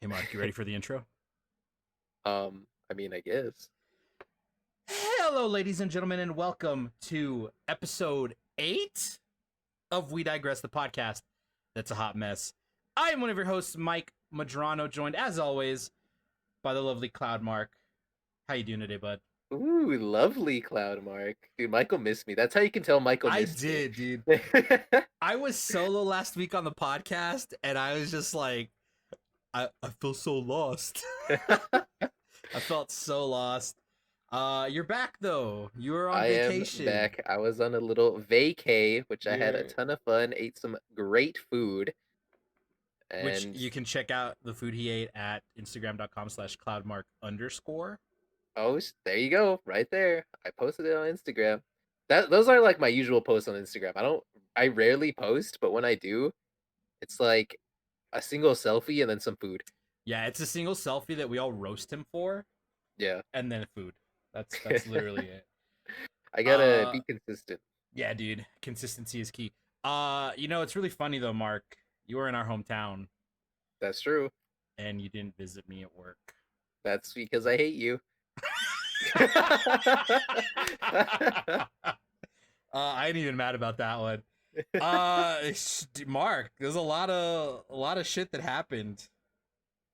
Hey Mark, you ready for the intro? I guess. Hello, ladies and gentlemen, and welcome to episode 8 of We Digress, the podcast that's a hot mess. I am one of your hosts, Mike Madrano, joined as always by the lovely Cloud Mark. How you doing today, bud? Ooh, lovely Cloud Mark. Dude, Michael missed me. That's how you can tell Michael I missed me. did, dude. I was solo last week on the podcast, and I was just like, I feel so lost. I felt so lost. You're back though. You were on I am vacation. back. I was on a little vacay, which I had a You're ton of fun, ate some great food, which and you can check out the food he ate at instagram.com/cloudmark underscore. there you go, right there. I posted it on Instagram. Those are like my usual posts on Instagram. I rarely post, but when I do, it's like a single selfie and then some food. Yeah, it's a single selfie that we all roast him for, Yeah. and then food. That's literally it. I gotta Uh be consistent. yeah, dude. Consistency is key. It's really funny though, Mark. You were in our hometown That's true. and you didn't visit me at work. That's because I hate you. I ain't even mad about that one. Mark, there's a lot of shit that happened.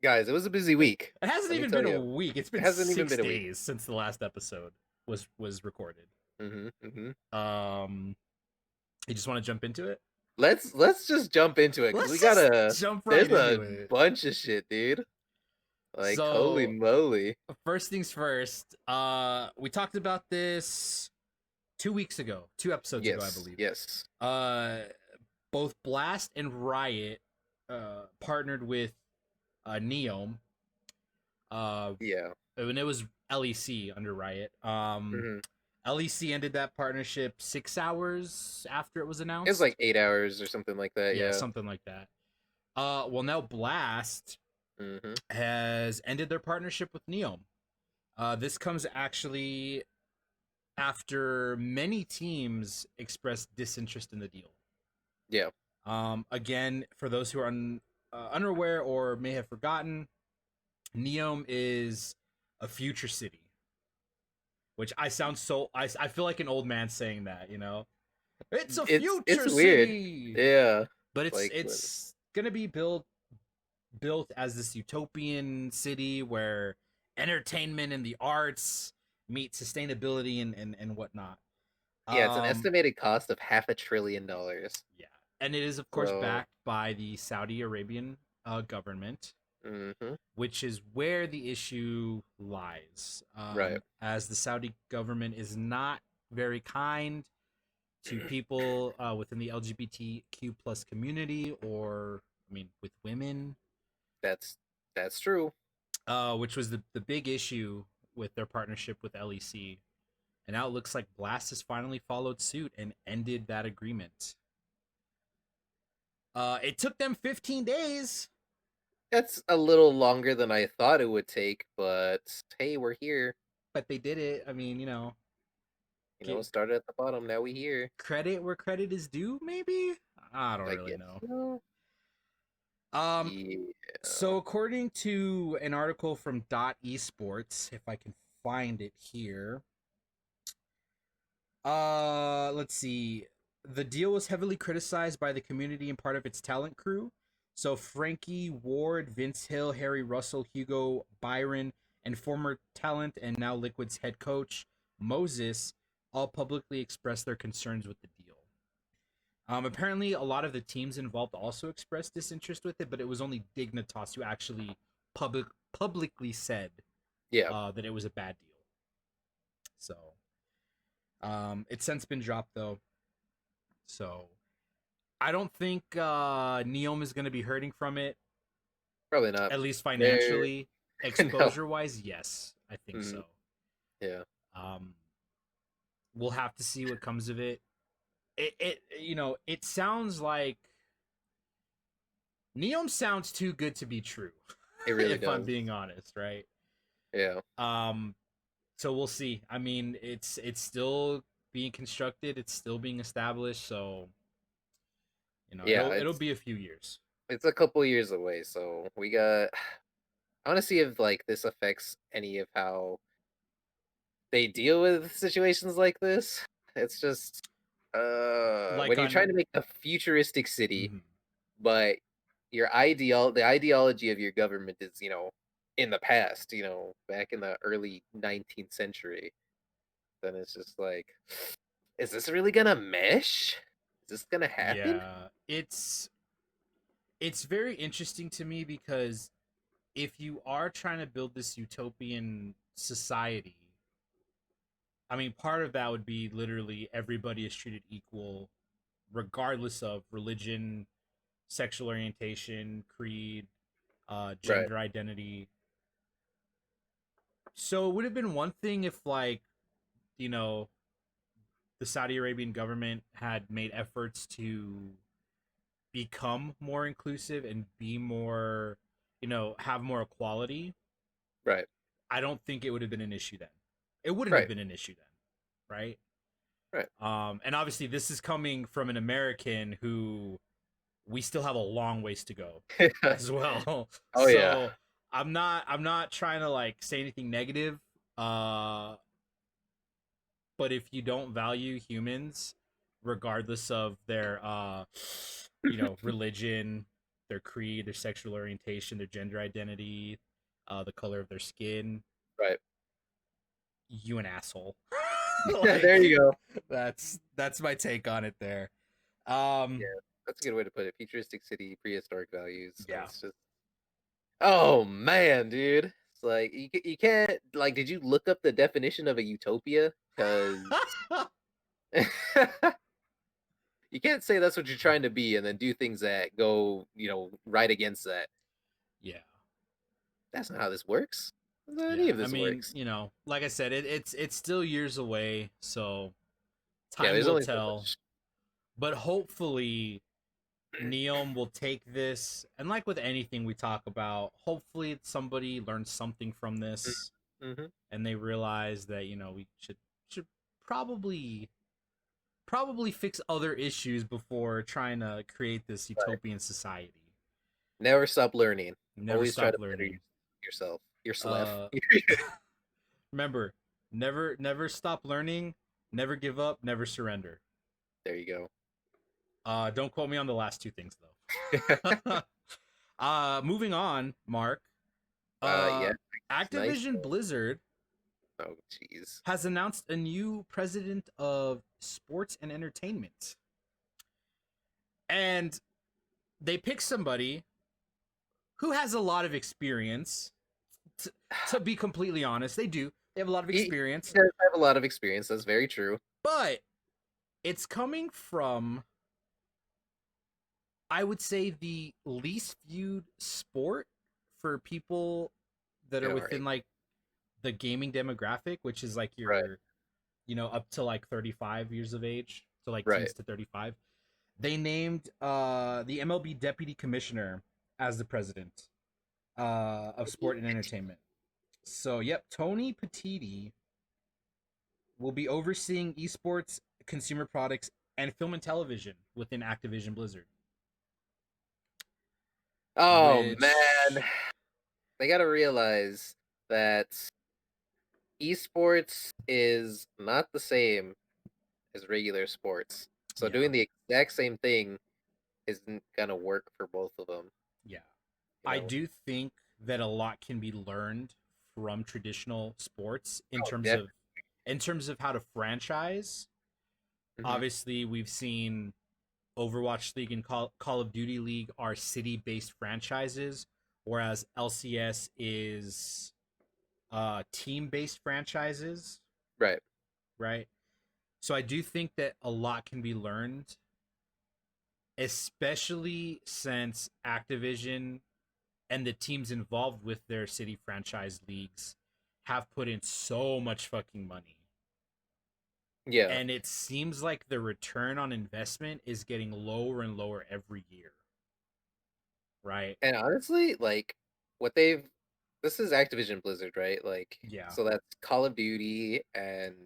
Guys, it was a busy week. It hasn't Let me even tell been a you. week. It's It been hasn't even six been a week. days since the last episode was recorded. hmm hmm Um, you just want to jump into it? Let's just jump into it because we Let's just gotta. jump There's right a into it. bunch of shit, dude. Like holy So, moly. first things first. We talked about this 2 weeks ago, 2 episodes ago, I Yes, believe. yes, Uh, both Blast and Riot partnered with Neom. Uh, yeah. when it was LEC under Riot. hmm LEC ended that partnership 6 hours after it was It was announced. like 8 hours or something like that. Yeah, Yeah. something like that. Well, now Blast hmm has ended their partnership with Neom. This comes actually after many teams expressed disinterest in the deal. Yeah. Again, for those who are unaware or may have forgotten, Neom is a future city, which I feel like an old man saying that, It's a It's future weird. city, Yeah. but it's Like it's gonna be built as this utopian city where entertainment and the arts meet sustainability and whatnot. yeah, it's an Um, estimated cost of $500 billion. yeah, and it is of course So. backed by the Saudi Arabian government, hmm which is where the issue lies. Right. As the Saudi government is not very kind to people within the LGBTQ plus community, or I mean, with women, That's that's true. which was the big issue with their partnership with LEC. And now it looks like Blast has finally followed suit and ended that agreement. It took them 15 days, That's a little longer than I thought it would take, but hey, we're here. but they did it. I mean, get Started at the bottom, now we here. credit where credit is due, maybe? I don't I really guess. know. No. Um, Yeah. so according to an article from Dot Esports, if I can find it here, let's see. The deal was heavily criticized by the community and part of its talent crew. So Frankie Ward, Vince Hill, Harry Russell, Hugo Byron, and former talent and now Liquid's head coach Moses all publicly expressed their concerns with the deal. Apparently, a lot of the teams involved also expressed disinterest with it, but it was only Dignitas who actually publicly said Yeah. that it was a bad deal. So, it's since been dropped though. So, I don't think Neom is going to be hurting from it, Probably not. at least There. financially. No. Exposure wise, yes, I think Mhm. so. Yeah. Um, we'll have to see what comes of it. It sounds like Neom sounds too good to be true. It really If I'm does. being honest, right? Yeah. Um, so we'll see. I mean, it's still being constructed, it's still being established, so Yeah. it'll be a few years. It's a couple years away, so we got. I want to see if like this affects any of how they deal with situations like this. It's just Like when you're trying to on. make a futuristic city, Mhm. but the ideology of your government is, in the past, back in the early 19th century, then it's just like, is this really gonna mesh? Is this gonna happen? Yeah, it's very interesting to me because if you are trying to build this utopian society, I mean, part of that would be literally everybody is treated equal, regardless of religion, sexual orientation, creed, Right, gender identity. So it would have been one thing if, like, you know, the Saudi Arabian government had made efforts to become more inclusive and be more, have more equality. right, I don't think it would have been an issue then. It wouldn't have right, been an issue then, right? right. And obviously, this is coming from an American who we still have a long ways to go as well. Oh yeah. So I'm not trying to like say anything negative. Uh, but if you don't value humans, regardless of their religion, their creed, their sexual orientation, their gender identity, the color of their skin, Right. you an asshole. There Like you go. that's my take on it there. Yeah, Um that's a good way to put it. Futuristic city, prehistoric values, and yeah. it's just, oh man, dude. It's like you can't like. Did you look up the definition of a utopia? Because you can't say that's what you're trying to be and then do things that go, right against that. Yeah. That's not how this works. That's not how any Yeah. of I this mean, works. like I said, it's still years away, so Yeah, time there's will only so tell. much. But hopefully Neom will take this, and like with anything we talk about, hopefully somebody learns something from this Mm-hmm. and they realize that, we should probably fix other issues before trying to create this Right. utopian society. Never stop learning. Never Always try stop to better learning. yourself. Yourself. Uh Remember, never stop learning, never give up, never surrender. There you go. Don't quote me on the last two things though. Moving on, Mark. Yeah, Uh it's nice. Activision Blizzard Oh, jeez. has announced a new president of sports and entertainment. And they picked somebody who has a lot of experience. To be completely honest, they do. They have a lot of He experience, does have a lot of experience. That's very true. but it's coming from, I would say, the least viewed sport for people that are All right. within like the gaming demographic, which is like Right. your, up to like 35 years of age, so like Right. teens to 35. They named the MLB deputy commissioner as the president of sport and entertainment. So, yep, Tony Petiti will be overseeing esports, consumer products, and film and television within Activision Blizzard. Oh man, Which, they got to realize that esports is not the same as regular sports. So yeah, doing the exact same thing isn't gonna work for both of them. yeah, You I know. do think that a lot can be learned from traditional sports in Oh, terms of definitely. how to franchise. Hmm. Obviously, we've seen Overwatch League and Call of Duty League are city-based franchises, whereas LCS is team-based franchises, Right. right? So I do think that a lot can be learned, especially since Activision and the teams involved with their city franchise leagues have put in so much fucking money. Yeah. And it seems like the return on investment is getting lower and lower every year, right? And honestly, like what they've this is Activision Blizzard, right? Like Yeah. so that's Call of Duty and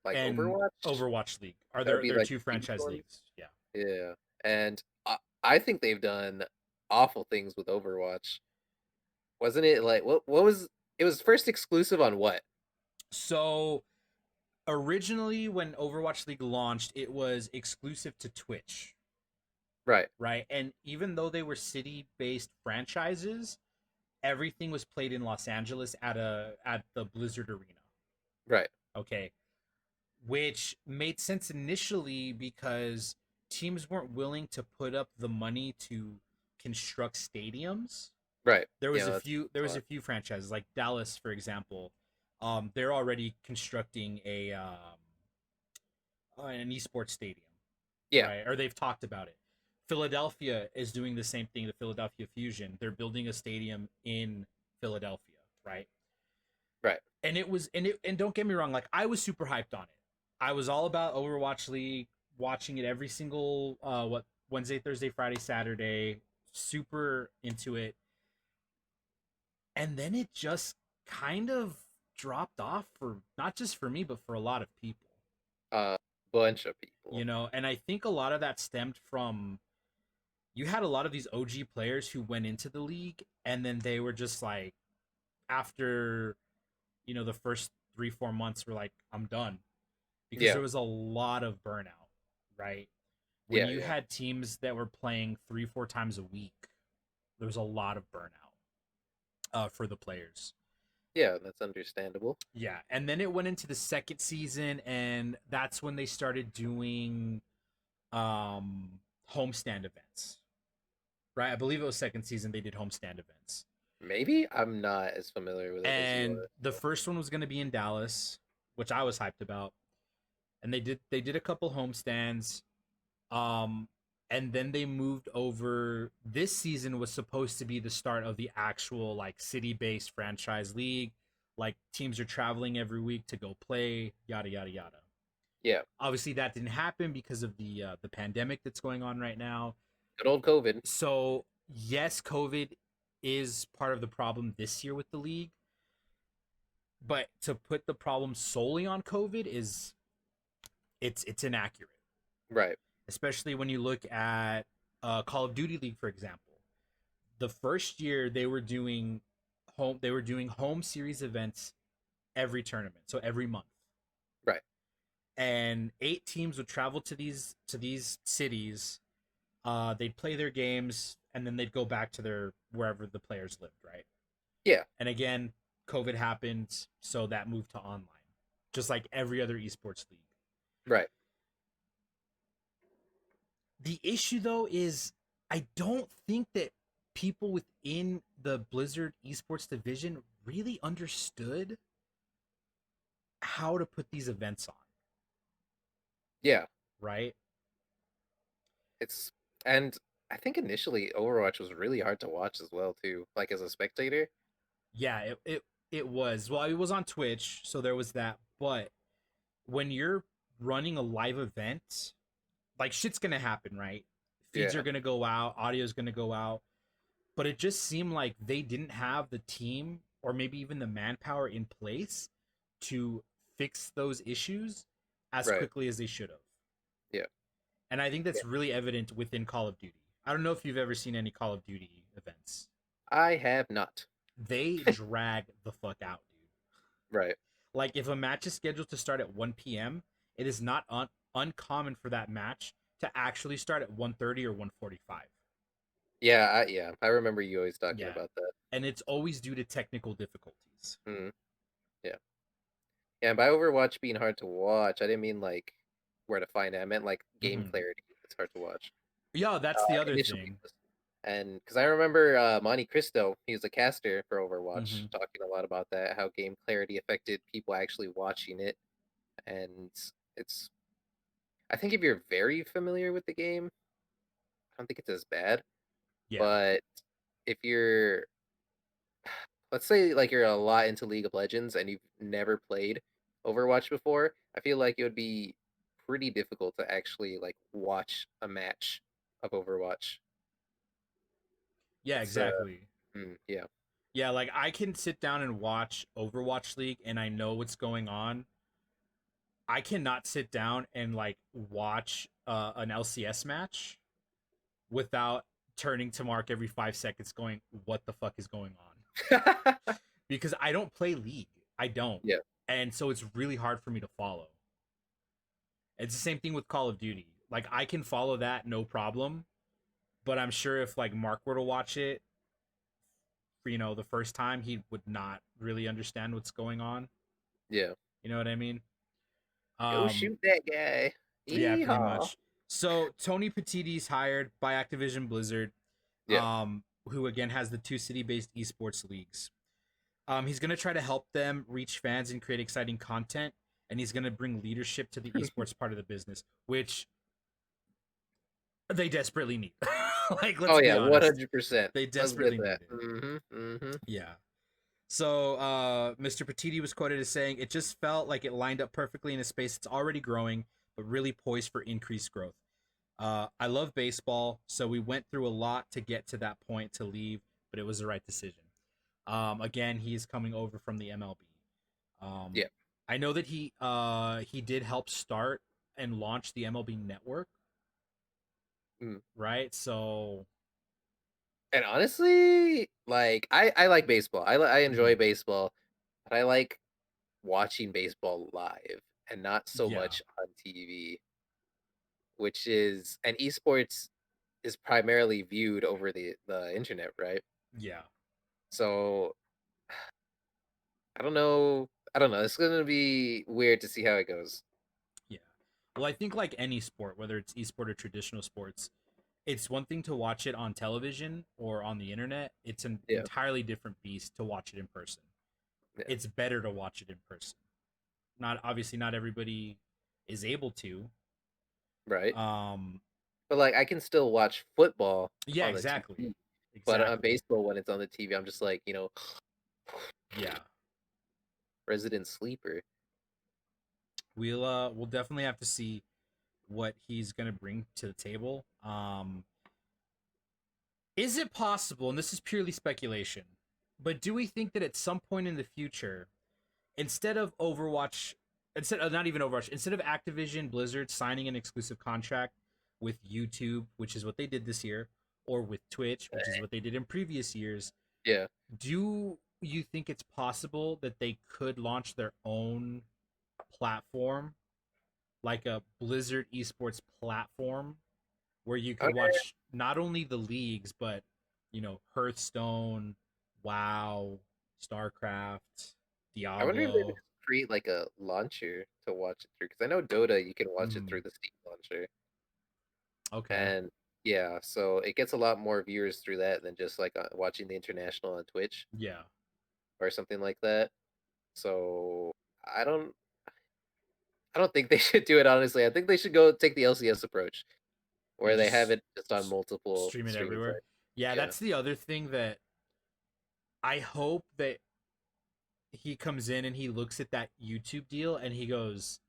like And Overwatch. Overwatch League are That would there be there are like two the biggest franchise ones. leagues. Yeah. Yeah. And I think they've done awful things with Overwatch. Wasn't it like what was it was first exclusive on what? So originally, when Overwatch League launched, it was exclusive to Twitch, Right. right? And even though they were city-based franchises, everything was played in Los Angeles at the Blizzard Arena. Right. Okay, which made sense initially because teams weren't willing to put up the money to construct stadiums. Right. There was Yeah, a that's few there a was a lot. few franchises like Dallas, for example. They're already constructing an esports stadium, Yeah. right? Or they've talked about it. Philadelphia is doing the same thing. The Philadelphia Fusion. They're building a stadium in Philadelphia, right? Right. And don't get me wrong, like I was super hyped on it. I was all about Overwatch League, watching it every single Wednesday, Thursday, Friday, Saturday, super into it. And then it just kind of dropped off for not just for me, but for a lot of people, A bunch of people. And I think a lot of that stemmed from you had a lot of these OG players who went into the league and then they were just like after the first 3 4 months were like I'm done because Yeah. there was a lot of burnout, right? When Yeah, you yeah. had teams that were playing 3 4 times a week, there was a lot of burnout for the players. Yeah, that's understandable. Yeah, and then it went into the second season, and that's when they started doing homestand events. Right, I believe it was second season they did homestand events, Maybe I'm not as familiar with it as you and are. the first one was going to be in Dallas, which I was hyped about, and they did a couple homestands, um, and then they moved over. This season was supposed to be the start of the actual like city based franchise league. Like teams are traveling every week to go play, yada yada yada. Yeah. Obviously, that didn't happen because of the pandemic that's going on right now. Good old COVID. So yes, COVID is part of the problem this year with the league, but to put the problem solely on COVID is it's inaccurate, Right. especially when you look at Call of Duty League, for example. The first year they were doing home series events every tournament, so every month, Right. and 8 teams would travel to these cities. They'd play their games, and then they'd go back to their wherever the players lived, right? Yeah. And again, COVID happened, so that moved to online, just like every other esports league. Right. The issue though is I don't think that people within the Blizzard esports division really understood how to put these events on, Yeah. right? It's and I think initially Overwatch was really hard to watch as well too, like as a spectator. Yeah, it was. Well, it was on Twitch, so there was that. But when you're running a live event, like shit's gonna happen, right? Feeds are Yeah. gonna go out, audio's gonna go out. But it just seemed like they didn't have the team or maybe even the manpower in place to fix those issues as Right. quickly as they should have. Yeah. And I think Yeah. that's really evident within Call of Duty. I don't know if you've ever seen any Call of Duty events. I have not. They drag the fuck out, dude. Right. Like if a match is scheduled to start at 1 p.m., it is not uncommon for that match to actually start at 1:30 or 1:45. Yeah, I remember you always talking Yeah. about that. And it's always due to technical difficulties. Mm, yeah. Yeah, and by Overwatch being hard to watch, I didn't mean like where to find it. I meant like game Mhm. clarity. It's hard to watch. Yeah, that's the other Initially, thing. and because I remember Monte Cristo, he was a caster for Overwatch, Hmm. talking a lot about that, how game clarity affected people actually watching it, and it's. I think if you're very familiar with the game, I don't think it's as bad. Yeah. But if you're, let's say, like you're a lot into League of Legends and you've never played Overwatch before, I feel like it would be pretty difficult to actually like watch a match of Overwatch. Yeah, It's exactly. yeah, Yeah, like I can sit down and watch Overwatch League and I know what's going on. I cannot sit down and like watch an LCS match without turning to Mark every 5 seconds going, what the fuck is going on? because I don't play League. I don't. Yeah. And so it's really hard for me to follow. It's the same thing with Call of Duty. Like I can follow that no problem, but I'm sure if like Mark were to watch it for the first time, he would not really understand what's going on. Yeah. You know what I mean? Go Um shoot that guy. yeah, pretty Yeehaw. much. So Tony Petiti's hired by Activision Blizzard, Yeah. who again has the two city-based esports leagues. He's gonna try to help them reach fans and create exciting content, and he's gonna bring leadership to the esports part of the business, which they desperately need. Like, let's Oh be yeah, honest, 100%. they Let's get desperately need that. it. Mm-hmm. Yeah. So, Mr. Petiti was quoted as saying, "It just felt like it lined up perfectly in a space that's already growing, but really poised for increased growth. I love baseball, so we went through a lot to get to that point to leave, but it was the right decision." Again, he is coming over from the MLB. Yeah. I know that he did help start and launch the MLB network, Mm. right? So, And honestly, like I like baseball. I enjoy mhm, baseball, but I like watching baseball live and not so yeah, much on TV, which is and esports is primarily viewed over the internet, right? yeah, So I don't know. I don't know. It's gonna be weird to see how it goes. yeah. Well, I think like any sport, whether it's esport or traditional sports, it's one thing to watch it on television or on the internet. It's an Yeah. entirely different beast to watch it in person. Yeah. It's better to watch it in person. Not obviously not everybody is able to. Right. Um, But like I can still watch football yeah, on the exactly, TV, but on exactly. baseball when it's on the TV, I'm just like, Yeah, resident sleeper. we'll definitely have to see what he's gonna bring to the table. Is it possible? And this is purely speculation, but do we think that at some point in the future, instead of Overwatch, instead of not even Overwatch, instead of Activision Blizzard signing an exclusive contract with YouTube, which is what they did this year, or with Twitch, which is what they did in previous years, Yeah. do you think it's possible that they could launch their own platform, like a Blizzard esports platform, where you could Okay. watch not only the leagues, but Hearthstone, WoW, StarCraft, I wonder if they would Diablo. just create like a launcher to watch it through because I know Dota you can watch it Mm, through the Steam launcher, okay. and yeah, so it gets a lot more viewers through that than just like watching the international on Twitch Yeah. or something like that. So I don't, I don't think they should do it honestly. I think they should go take the LCS approach And where they have just it just on multiple stream it streaming everywhere. sites. Yeah, Yeah, that's the other thing that I hope that he comes in and he looks at that YouTube deal and he goes,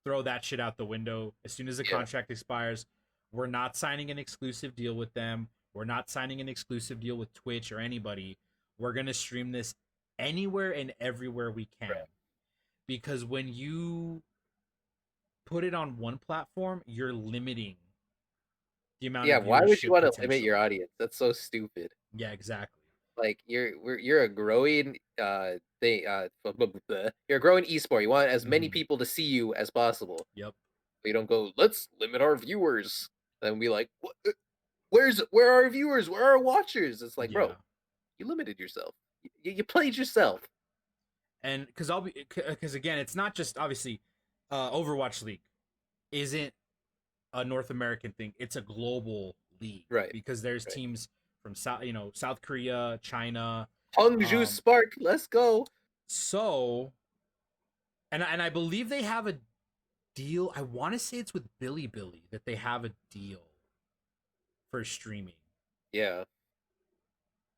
throw that shit out the window. As soon as the yeah, contract expires, we're not signing an exclusive deal with them. We're not signing an exclusive deal with Twitch or anybody. We're going to stream this anywhere and everywhere we can. right. Because when you put it on one platform, you're limiting the amount Yeah. of Why would you viewership want to limit potential. your audience? That's so stupid. Yeah, exactly. Like you're a growing you're a growing esport. You want as many Mm-hmm. people to see you as possible. Yep. But you don't go, let's limit our viewers. Then be like, where are our viewers? Where are our watchers? It's like, bro, Yeah. you limited yourself. You played yourself. And because again, it's not just obviously Overwatch League isn't a North American thing. It's a global league Right. because there's Right. teams from South Korea, China. Hongju Um, Spark, let's go. so and I believe they have a deal. I want to say it's with Billy that they have a deal for streaming. Yeah.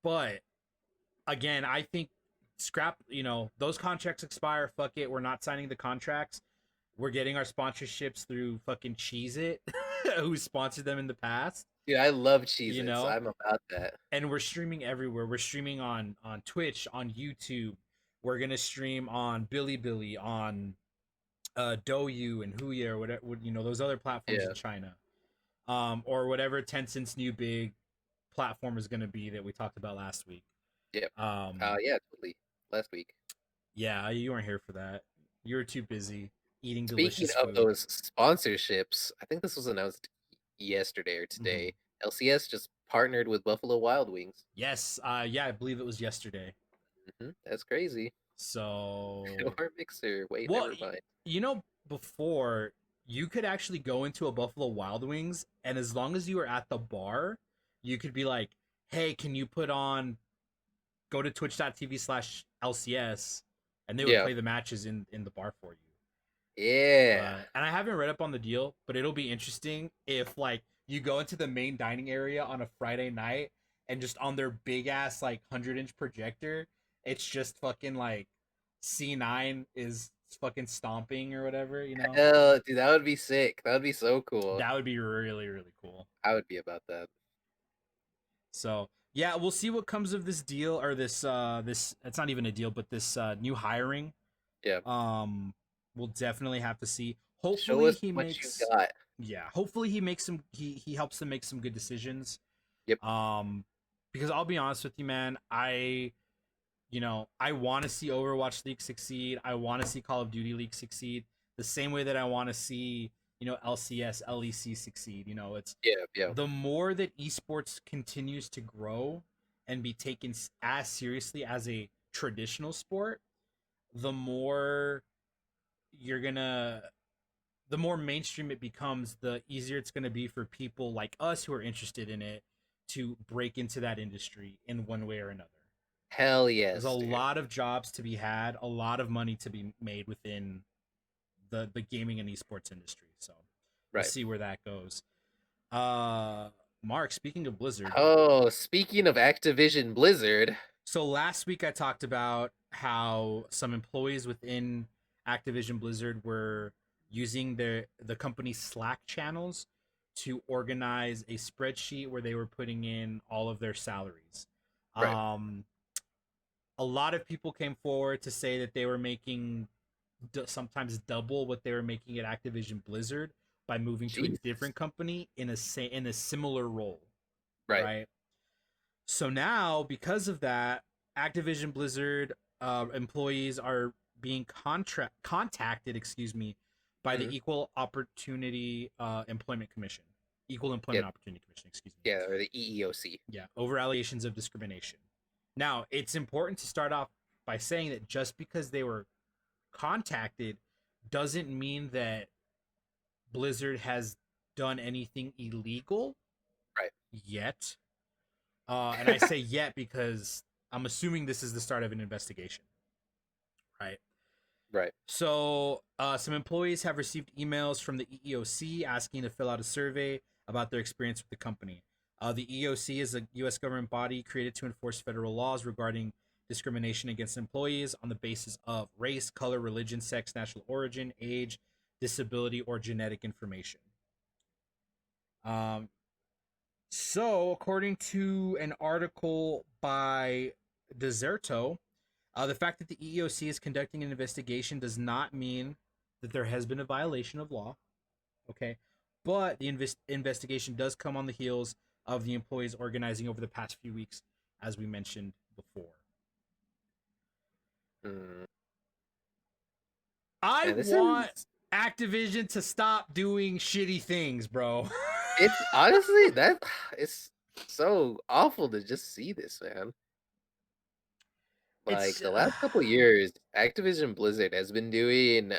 But again, I think scrap. Those contracts expire. Fuck it. We're not signing the contracts. We're getting our sponsorships through fucking Cheez It, who sponsored them in the past. Dude, I love You Cheez-Its. know, I'm about that. and we're streaming everywhere. We're streaming on Twitch, on YouTube. We're gonna stream on Billy, on Douyu and Huya or whatever. Those other platforms in Yeah. China, or whatever Tencent's new big platform is gonna be that we talked about last week. Yep. Um, Yeah, totally. Last week. yeah, you weren't here for that. You were too busy eating Speaking delicious of food. those sponsorships, I think this was announced yesterday or Hmm. today. LCS just partnered with Buffalo Wild Wings. Yes, yeah, I believe it was yesterday. That's crazy. So, Or Mixer. Wait, well, never mind. you know, before you could actually go into a Buffalo Wild Wings, and as long as you were at the bar, you could be like, "Hey, can you put on? Go to twitch.tv/LCS," and they would Yeah. play the matches in the bar for you. Yeah. But and I haven't read up on the deal, but it'll be interesting if like you go into the main dining area on a Friday night and just on their big ass like 100-inch projector, it's just fucking like C9 is fucking stomping or whatever, you know? Hell, dude, that would be sick. That would be so cool. That would be really, really cool. I would be about that. So yeah, we'll see what comes of this deal or this it's not even a deal, but this new hiring. Yeah. Um we'll definitely have to see. Show Hopefully us he what you makes got. yeah, hopefully he makes some he helps them make some good decisions. Yep. Um because I'll be honest with you, man, I want to see Overwatch League succeed. I want to see Call of Duty League succeed the same way that I want to see, LCS, LEC succeed. It's Yeah. Yeah. the more that esports continues to grow and be taken as seriously as a traditional sport, the more you're gonna the more mainstream it becomes, the easier it's going to be for people like us who are interested in it to break into that industry in one way or another. Hell There's a yes, dude. lot of jobs to be had, a lot of money to be made within the gaming and esports industry. So we'll Right. see where that goes. Uh Mark, speaking of Blizzard, Oh, speaking of Activision Blizzard. so last week I talked about how some employees within Activision Blizzard were using the company's Slack channels to organize a spreadsheet where they were putting in all of their salaries. Right. Um, a lot of people came forward to say that they were making sometimes double what they were making at Activision Blizzard by moving to a Jesus. different company in a similar role, Right. right? So now, because of that, Activision Blizzard employees are being contacted, excuse me, by Hmm. the Equal Opportunity Employment Commission, Equal Yeah. Employment Opportunity Commission, excuse me. Yeah. Or the EEOC. Yeah, over allegations of discrimination. Now, it's important to start off by saying that just because they were contacted doesn't mean that Blizzard has done anything illegal Right. yet. And I say yet because I'm assuming this is the start of an investigation, right? Right. So, some employees have received emails from the EEOC asking to fill out a survey about their experience with the company. The EEOC is a U.S. government body created to enforce federal laws regarding discrimination against employees on the basis of race, color, religion, sex, national origin, age, disability, or genetic information. Um, So, according to an article by Deserto, the fact that the EEOC is conducting an investigation does not mean that there has been a violation of law. Okay. But the investigation does come on the heels of the employees organizing over the past few weeks, as we mentioned before. Mm. I Man, this want is. Activision to stop doing shitty things, bro. It's honestly that it's so awful to just see this, man. Like It's the last couple years, Activision Blizzard has been doing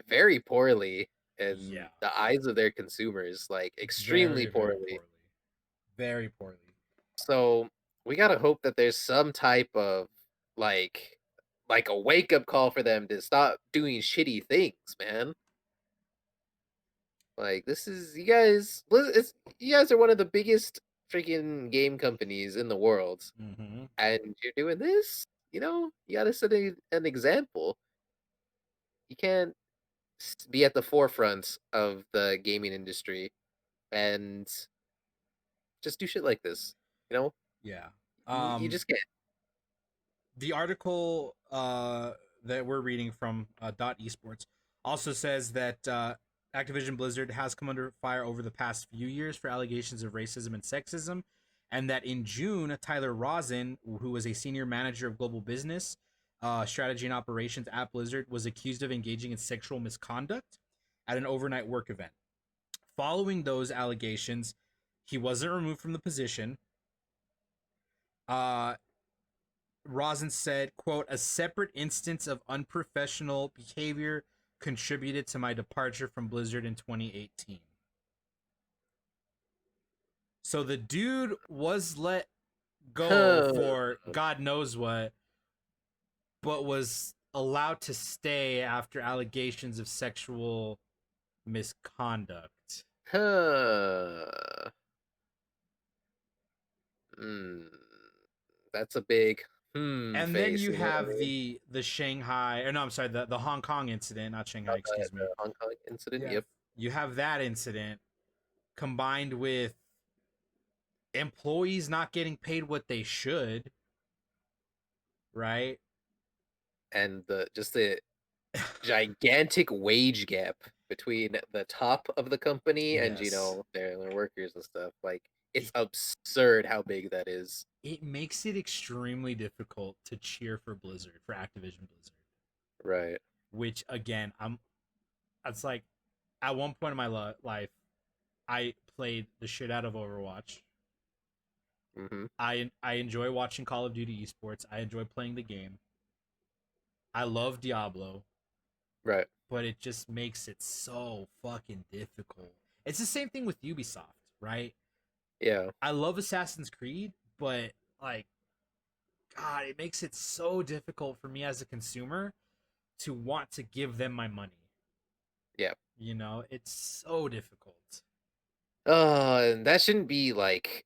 very poorly in yeah, the eyes of their consumers, like extremely very, very poorly. poorly. Very poorly. So we gotta hope that there's some type of like like a wake up call for them to stop doing shitty things, man. Like this is you guys are one of the biggest freaking game companies in the world, Mm-hmm. and you're doing this. You gotta set an example. You can't be at the forefront of the gaming industry and just do shit like this. You know, Yeah. you Um, just can't. the article that we're reading from Dot Esports also says that Activision Blizzard has come under fire over the past few years for allegations of racism and sexism, and that in June, Tyler Rosen, who was a senior manager of global business, strategy and operations at Blizzard, was accused of engaging in sexual misconduct at an overnight work event. Following those allegations, he wasn't removed from the position. Uh, Rosen said, quote, a separate instance of unprofessional behavior contributed to my departure from Blizzard in 2018. So the dude was let go Huh. for God knows what, but was allowed to stay after allegations of sexual misconduct. Huh. Hmm. That's a big And then face, you you know what have I mean? the Shanghai, or no, I'm sorry, the Hong Kong incident, not Shanghai, excuse The me. Hong Kong incident. Yeah. Yep. You have that incident combined with employees not getting paid what they should, right? And the gigantic wage gap between the top of the company and Yes. their workers and stuff. Like it's It absurd how big that is. it makes it extremely difficult to cheer for Blizzard, for Activision Blizzard. Right. Which again, it's like at one point in my life, I played the shit out of Overwatch. Mm-hmm. I enjoy watching Call of Duty esports. I enjoy playing the game. I love Diablo, Right. but it just makes it so fucking difficult. It's the same thing with Ubisoft, right? Yeah. I love Assassin's Creed, but like God, it makes it so difficult for me as a consumer to want to give them my money. Yeah. You know, it's so difficult. And that shouldn't be like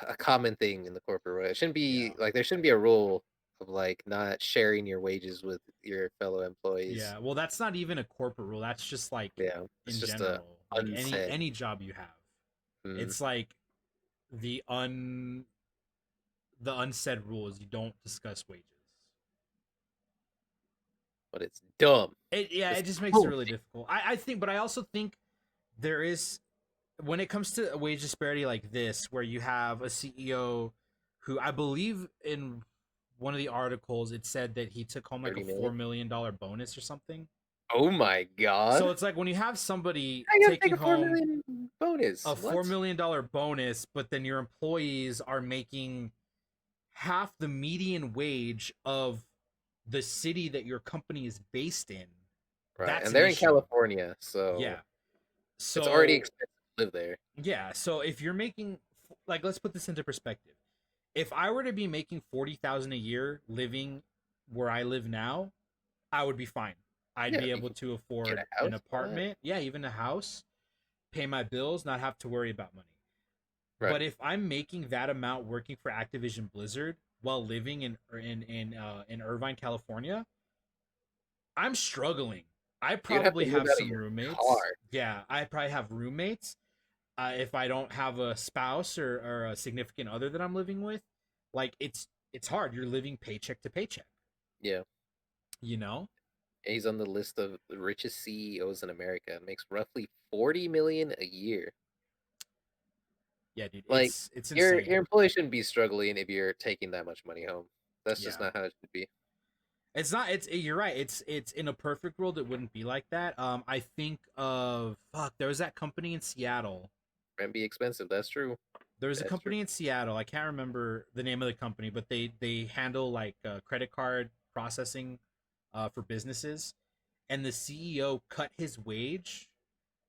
a common thing in the corporate world. It shouldn't Yeah. be like there shouldn't be a rule of like not sharing your wages with your fellow employees. Yeah. Well, that's not even a corporate rule. That's just like Yeah. It's in just a general, like unsaid. any job you have. Mm, It's like the un the unsaid rule is you don't discuss wages. but it's dumb. It It's just makes it dumb. really difficult. I think, but I also think there is when it comes to a wage disparity like this, where you have a CEO who I believe in one of the articles it said that he took home like a 30 $4 million. million bonus or something. Oh my So god. it's like when you have somebody I gotta take taking a 4 home million bonus. a What? $4 million bonus, but then your employees are making half the median wage of the city that your company is based in, Right. that's And an they're in issue. California, so Yeah. it's already So expensive to live there. yeah, so if you're making like let's put this into perspective. If I were to be making 40,000 a year living where I live now, I would be fine. I'd Yeah, be you able can to get afford a an house, all that. apartment, yeah, even a house, pay my bills, not have to worry about money. Right. But if I'm making that amount working for Activision Blizzard while living in Irvine, California, I'm struggling. I You'd have probably to move have out of some your roommates. car. Yeah, I probably have roommates. If I don't have a spouse or a significant other that I'm living with, like it's hard. You're living paycheck to paycheck. Yeah. You know? He's on the list of the richest CEOs in America. Makes roughly 40 million a year. Yeah, dude. Like It's your insane. employee shouldn't be struggling if you're taking that much money home. That's just Yeah. not how it should be. It's not. You're right. It's in a perfect world it wouldn't be like that. I think of fuck. There was that company in Seattle. Rent be expensive. That's true. There was a That's true. company in Seattle. I can't remember the name of the company, but they handle like credit card processing for businesses. And the CEO cut his wage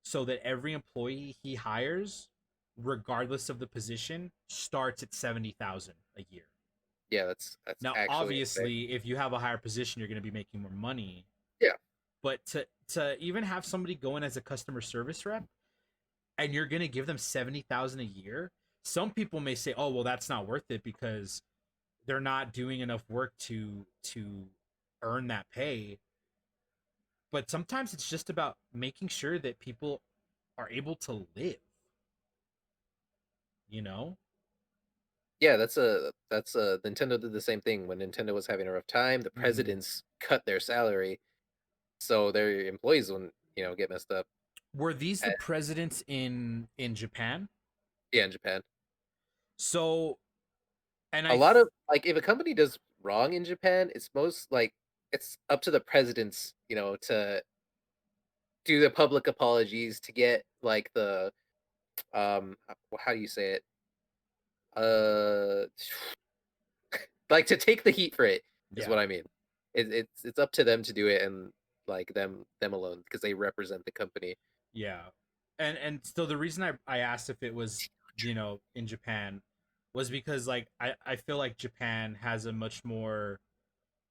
so that every employee he hires, regardless of the position, starts at 70,000 a year. Yeah, that's Now, actually insane. obviously, if you have a higher position, you're going to be making more money. Yeah. But to even have somebody go in as a customer service rep and you're going to give them 70,000 a year, some people may say, "Oh, well, that's not worth it because they're not doing enough work to earn that pay." But sometimes it's just about making sure that people are able to live, you know? Yeah, that's a Nintendo did the same thing when Nintendo was having a rough time. The Mm-hmm. presidents cut their salary so their employees wouldn't, get messed up. Were these the And, presidents in Japan? yeah, in Japan. So, and A lot of like if a company does wrong in Japan, it's most like it's up to the presidents, to do the public apologies to get like the how do you say it? Uh like to take the heat for it is yeah, what I mean. It's up to them to do it and like them alone because they represent the company. yeah, and so the reason I asked if it was in Japan was because like I feel like Japan has a much more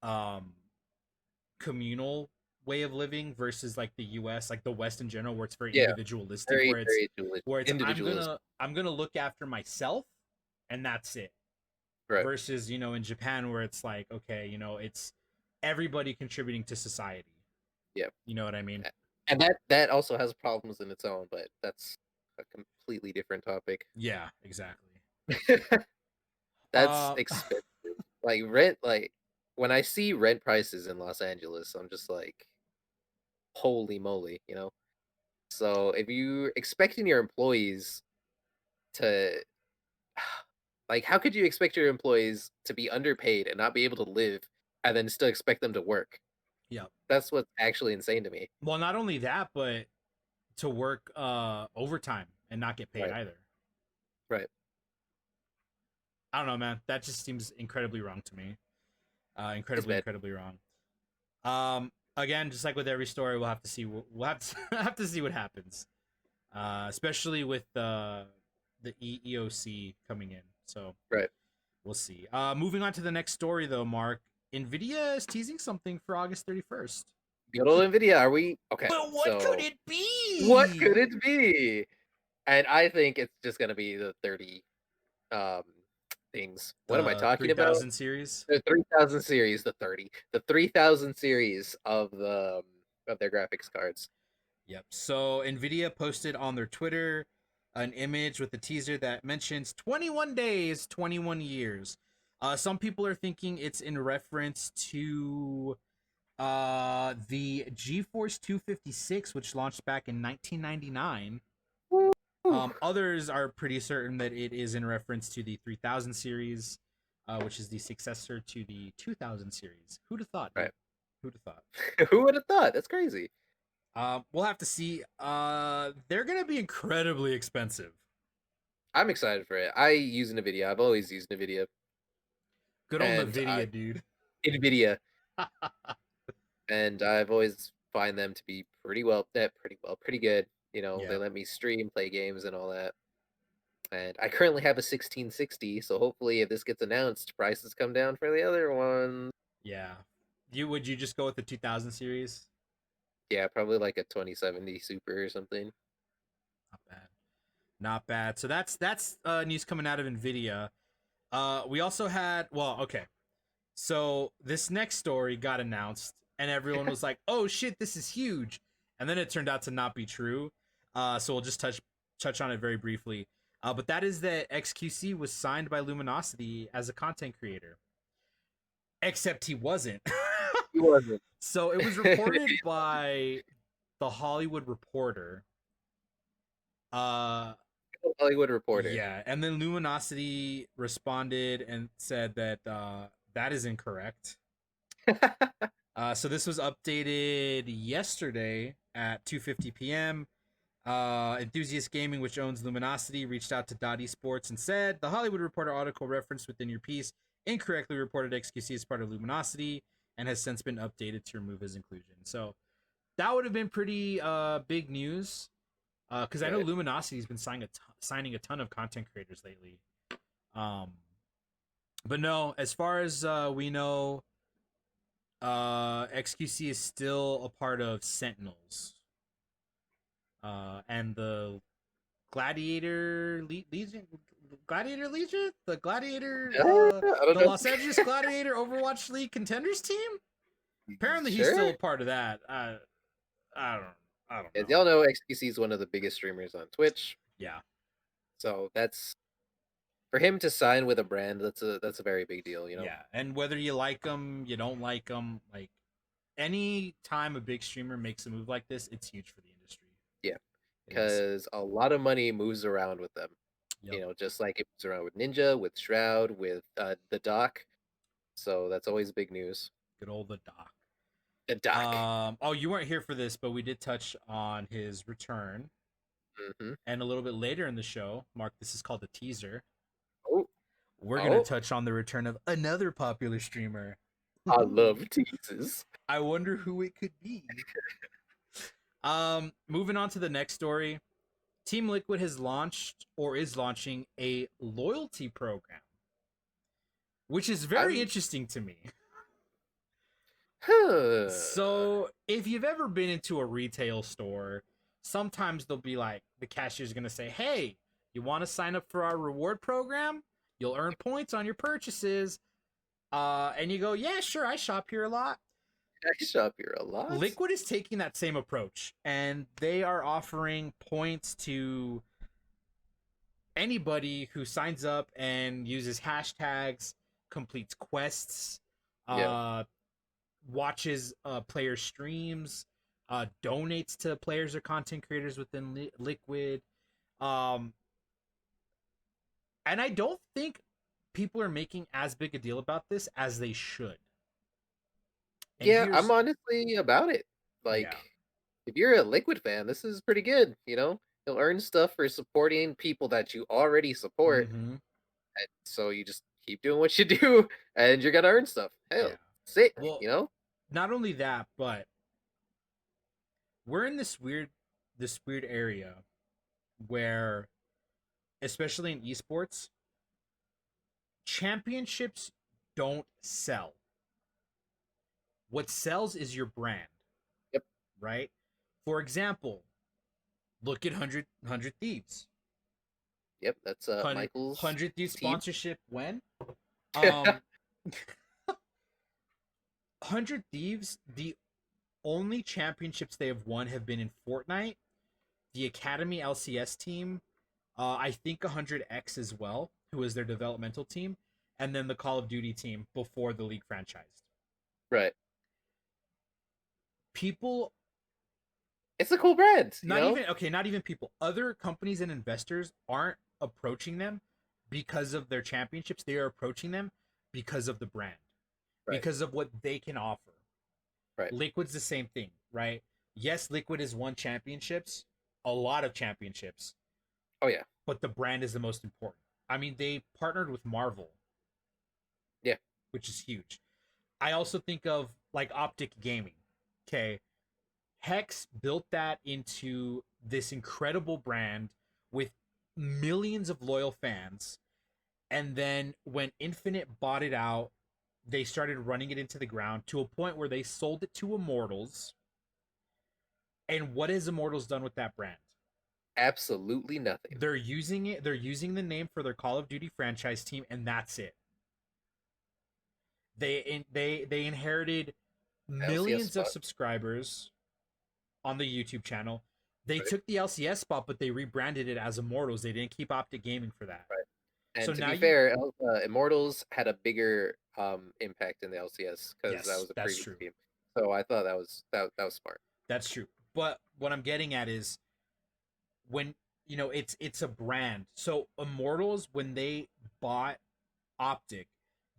um communal way of living versus like the US, like the West in general, where it's very Yeah, individualistic, very where it's very I'm individualism. gonna look after myself and that's it. Right. Versus, in Japan where it's like, okay, it's everybody contributing to society. Yeah. You know what I mean? And that also has problems in its own, but that's a completely different topic. Yeah, exactly. That's Uh expensive. Like rent, like when I see rent prices in Los Angeles, I'm just like, holy moly. So if you're expecting your employees to like how could you expect your employees to be underpaid and not be able to live and then still expect them to work? yeah. That's what's actually insane to me. Well, not only that, but to work overtime and not get paid Right. either. Right. I don't know, man. That just seems incredibly wrong to me. It's Incredibly, bad. incredibly wrong. Again, just like with every story, we'll have to see. We'll have to have to see what happens. Especially with the EOC coming in. So Right. we'll see. Moving on to the next story, though, Mark. Nvidia is teasing something for August 31st. Good old Nvidia, are we okay? But what could So it what be? could it be? And I think it's just gonna be the 30 um things. What am I The talking about? 3000 series. The 3000 series, the 30. The 3000 series of their graphics cards. Yep. So Nvidia posted on their Twitter an image with a teaser that mentions 21 days, 21 years. Some people are thinking it's in reference to the GeForce 256, which launched back in 1999. Woo! Others are pretty certain that it is in reference to the 3000 series, which is the successor to the 2000 series. Who'd have thought, dude? Right. Who'd have thought? Who would have thought? That's crazy. We'll have to see. They're gonna be incredibly expensive. I'm excited for it. I use NVIDIA. I've always used NVIDIA. Good old And Nvidia, dude. NVIDIA. And I've always find them to be pretty good. They Yeah, let me stream, play games, and all that. And I currently have a 1660, so hopefully, if this gets announced, prices come down for the other one. yeah. Would you just go with the 2000 series? Yeah, probably like a 2070 Super or something. Not bad. Not bad. So that's news coming out of Nvidia. We also had okay. So this next story got announced, and everyone was like, "Oh shit, this is huge," and then it turned out to not be true. So we'll just touch on it very briefly. But that is that XQC was signed by Luminosity as a content creator, except he wasn't. He wasn't. So it was reported by the Hollywood Reporter. Uh, Hollywood Reporter. yeah, and then Luminosity responded and said that that is incorrect. So this was updated yesterday at 2:50 p.m. Enthusiast Gaming, which owns Luminosity, reached out to Dot Esports and said the Hollywood Reporter article referenced within your piece incorrectly reported XQC as part of Luminosity and has since been updated to remove his inclusion. So that would have been pretty big news because I know Right. Luminosity's been signing a ton of content creators lately. Um, but no, as far as we know, XQC is still a part of Sentinels, and the Legion, Gladiator Legion, I don't the know. Los Angeles Gladiator Overwatch League contenders team. Apparently, he's still Sure. a part of that. I don't, I don't As know. y'all know, XQC is one of the biggest streamers on Twitch, Yeah, so that's for him to sign with a brand. That's a very big deal. yeah, and whether you like them, you don't like them, like any time a big streamer makes a move like this, it's huge for the industry. Yeah, It is. because a lot of money moves around with them. Yep. just like it was around with Ninja, with Shroud, with the Doc. So that's always big news. Good old the Doc. The Doc. Oh, you weren't here for this, but we did touch on his return. Hmm. And a little bit later in the show, Mark, this is called a teaser. Oh, We're gonna oh, touch on the return of another popular streamer. I love teases. I wonder who it could be. Moving on to the next story. Team Liquid has launched or is launching a loyalty program, which is very I'm. interesting to me. Huh. So, if you've ever been into a retail store, sometimes they'll be like, the cashier's gonna say, "Hey, you want to sign up for our reward program? You'll earn points on your purchases." And you go, "Yeah, sure, I shop here a lot." I shop here a lot. Liquid is taking that same approach, and they are offering points to anybody who signs up and uses hashtags, completes quests, Yeah. uh, watches player streams, donates to players or content creators within Liquid. Um, and I don't think people are making as big a deal about this as they should. And Yeah, I'm here's, honestly about it. Like, yeah. if you're a Liquid fan, this is pretty good, You'll earn stuff for supporting people that you already support, Mm-hmm. and so you just keep doing what you do, and you're gonna earn stuff. Yeah. Hell, sick, Well, you know? not only that, but we're in this weird area where, especially in esports, championships don't sell. What sells is your brand, Yep, right? For example, look at 100 Thieves. yep, that's 100 Michael's Thieves team. sponsorship when? Um 100 Thieves, the only championships they have won have been in Fortnite, the Academy LCS team, I think 100X as well, who is their developmental team, and then the Call of Duty team before the league franchised. Right. People, It's a cool brand, not even okay, not even people, other companies and investors aren't approaching them because of their championships. They are approaching them because of the brand, Right, because of what they can offer. right. Liquid's the same thing, right? Yes, Liquid has won championships, a lot of championships, Oh yeah, but the brand is the most important. I mean, they partnered with Marvel, yeah, which is huge. I also think of like Optic Gaming. Okay. Hex built that into this incredible brand with millions of loyal fans. And then when Infinite bought it out, they started running it into the ground to a point where they sold it to Immortals. And what has Immortals done with that brand? absolutely nothing. They're using it, they're using the name for their Call of Duty franchise team, and that's it. They inherited LCS millions of spot, subscribers on the YouTube channel. They right, took the LCS spot, but they rebranded it as Immortals. They didn't keep Optic Gaming for that. right. So And to now be you, fair, Immortals had a bigger impact in the LCS because that yes, was a that's previous true. team. So I thought that was smart. That's true. But what I'm getting at is when it's a brand. So Immortals, when they bought Optic,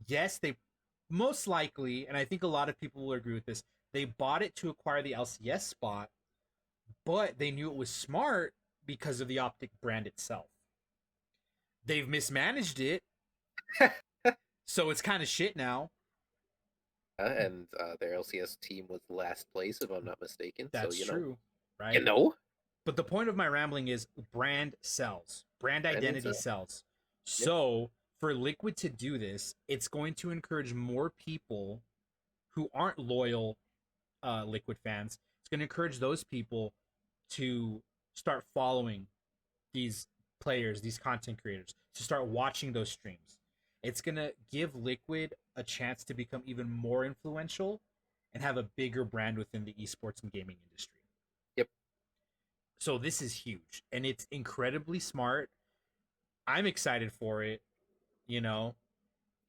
yes, they most likely, and I think a lot of people will agree with this, they bought it to acquire the LCS spot, but they knew it was smart because of the Optic brand itself. They've mismanaged it, so it's kind of shit now. And their LCS team was last place, if I'm not mistaken. So That's true, you right? know, But the point of my rambling is brand sells, brand Brandon identity said, sells. yep, So for Liquid to do this, it's going to encourage more people who aren't loyal Liquid fans. It's going to encourage those people to start following these players, these content creators, to start watching those streams. It's going to give Liquid a chance to become even more influential and have a bigger brand within the esports and gaming industry. yep, So this is huge and it's incredibly smart. I'm excited for it, you know.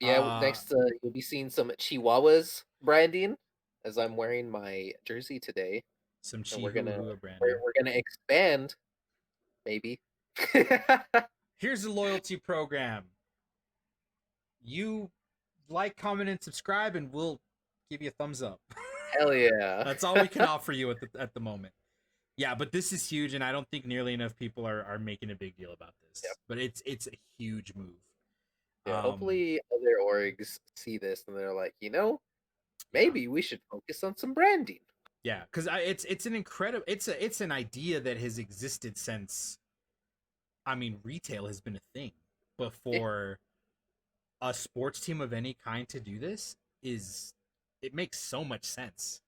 yeah. Uh Next, you'll be seeing some Chihuahuas branding, as I'm wearing my jersey today, some and Chihuahua we're branding. we're gonna expand, maybe. Here's a loyalty program. You like, comment, and subscribe, and we'll give you a thumbs up. Hell yeah. That's all we can offer you at the moment. Yeah, but this is huge, and I don't think nearly enough people are making a big deal about Yep. this. But it's a huge move. Yeah, Um, hopefully other orgs see this and they're like, yeah, maybe we should focus on some branding. yeah, because it's an incredible it's an idea that has existed since, I mean, retail has been a thing, but Yeah. for a sports team of any kind to do this is it makes so much sense,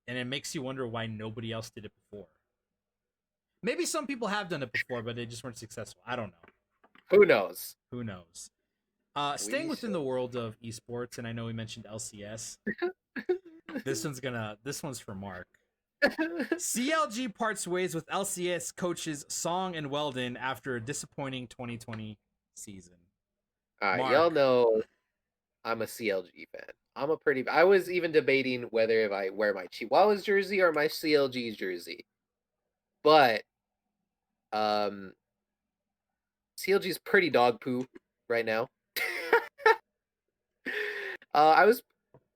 and it makes you wonder why nobody else did it before. Maybe some people have done it before, but they just weren't successful. I don't know. Who knows? Who knows? Staying We within the world of esports, and I know we mentioned LCS. This one's for Mark. CLG parts ways with LCS coaches Song and Weldon after a disappointing 2020 season. All right, y'all Mark, know I'm a CLG fan. I was even debating whether if I wear my Chihuahuas jersey or my CLG jersey. But CLG is pretty dog poo right now. I was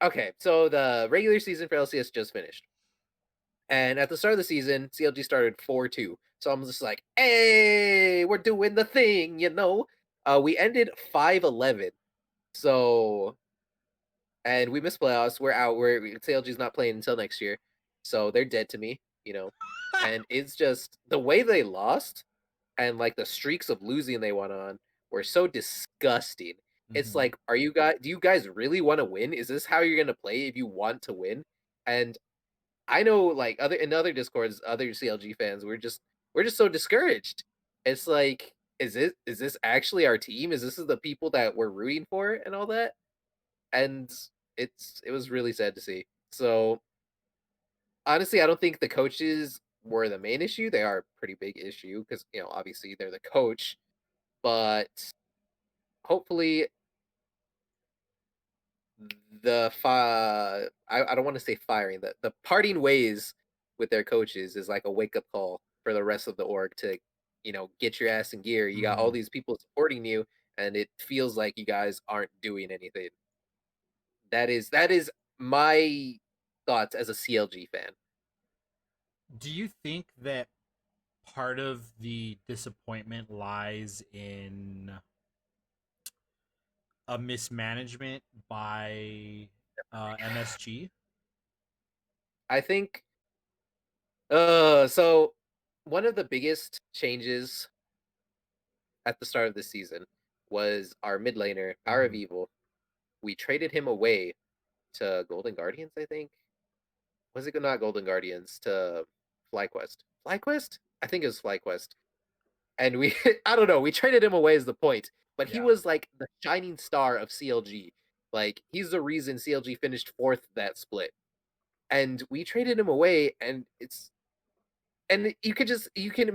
okay, so the regular season for LCS just finished. And at the start of the season, CLG started 4-2. So I'm just like, hey, we're doing the thing, We ended 5-11. So, and we missed playoffs. We're out. CLG's not playing until next year. So they're dead to me. And it's just the way they lost and like the streaks of losing they went on were so disgusting. It's like, do you guys really want to win? Is this how you're gonna play if you want to win? And I know like in other discords, other CLG fans, we're just so discouraged. It's like, is this actually our team? Is this the people that we're rooting for and all that? And it was really sad to see. So honestly, I don't think the coaches were the main issue. They are a pretty big issue because obviously they're the coach, but hopefully I don't want to say firing, the parting ways with their coaches is like a wake up call for the rest of the org to get your ass in gear. You got all these people supporting you, and it feels like you guys aren't doing anything. That is my thoughts as a CLG fan. do you think that part of the disappointment lies in a mismanagement by MSG? I think so one of the biggest changes at the start of the season was our mid laner, Power of Evil. We traded him away to Golden Guardians, I think. Was it not Golden Guardians, to FlyQuest? FlyQuest? I think it was FlyQuest. And we I don't know, we traded him away as the point, but he Yeah. was like the shining star of CLG. Like he's the reason CLG finished 4th that split. And we traded him away, and you can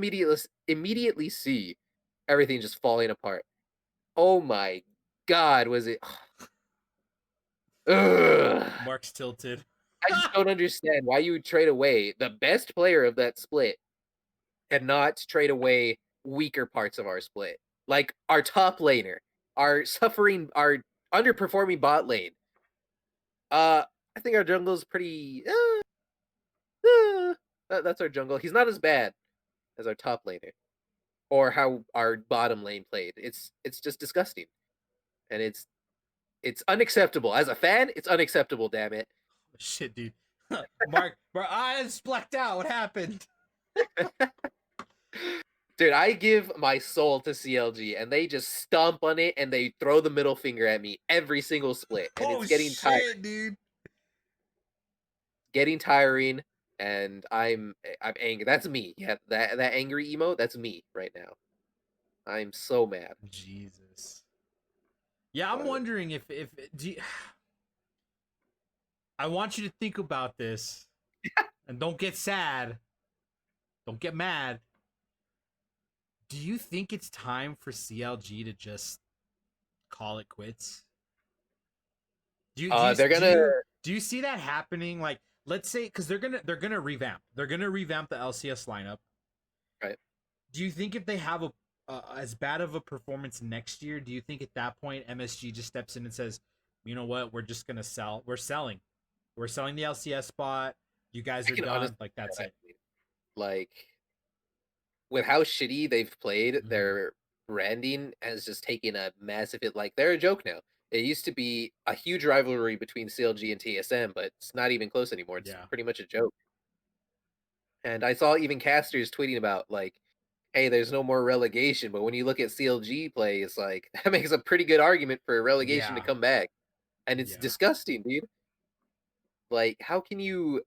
immediately see everything just falling apart. Oh my god, was it Ugh. Mark's tilted. I just don't understand why you would trade away the best player of that split and not trade away weaker parts of our split. Like our top laner, our underperforming bot lane. I think our jungle is pretty that's our jungle. He's not as bad as our top laner or how our bottom lane played. It's just disgusting. And it's unacceptable. As a fan, it's unacceptable, damn it. Shit, dude. Mark, I just blacked out. What happened? Dude, I give my soul to CLG, and they just stomp on it, and they throw the middle finger at me every single split, and Oh it's getting tiring. shit, dude. Getting tiring, and I'm angry. That's me. Yeah, that angry emo. That's me right now. I'm so mad. Jesus. Yeah, I'm But wondering if do you, I want you to think about this, and don't get sad. Don't get mad. Do you think it's time for CLG to just call it quits? they're gonna. Do you see that happening? Like, let's say, because they're gonna revamp the LCS lineup. Right. Do you think if they have as bad of a performance next year, do you think at that point MSG just steps in and says, you know what, we're just gonna sell. We're selling the LCS spot. You guys I are can done. honestly Like see that's that it. happening. Like with how shitty they've played, Mm-hmm. their branding has just taken a massive hit. Like they're a joke now. It used to be a huge rivalry between CLG and TSM, but it's not even close anymore. It's Yeah. pretty much a joke. And I saw even casters tweeting about like, "Hey, there's no more relegation." But when you look at CLG play, it's like that makes a pretty good argument for relegation to Yeah. come back, and it's Yeah. disgusting, dude. Like, how can you?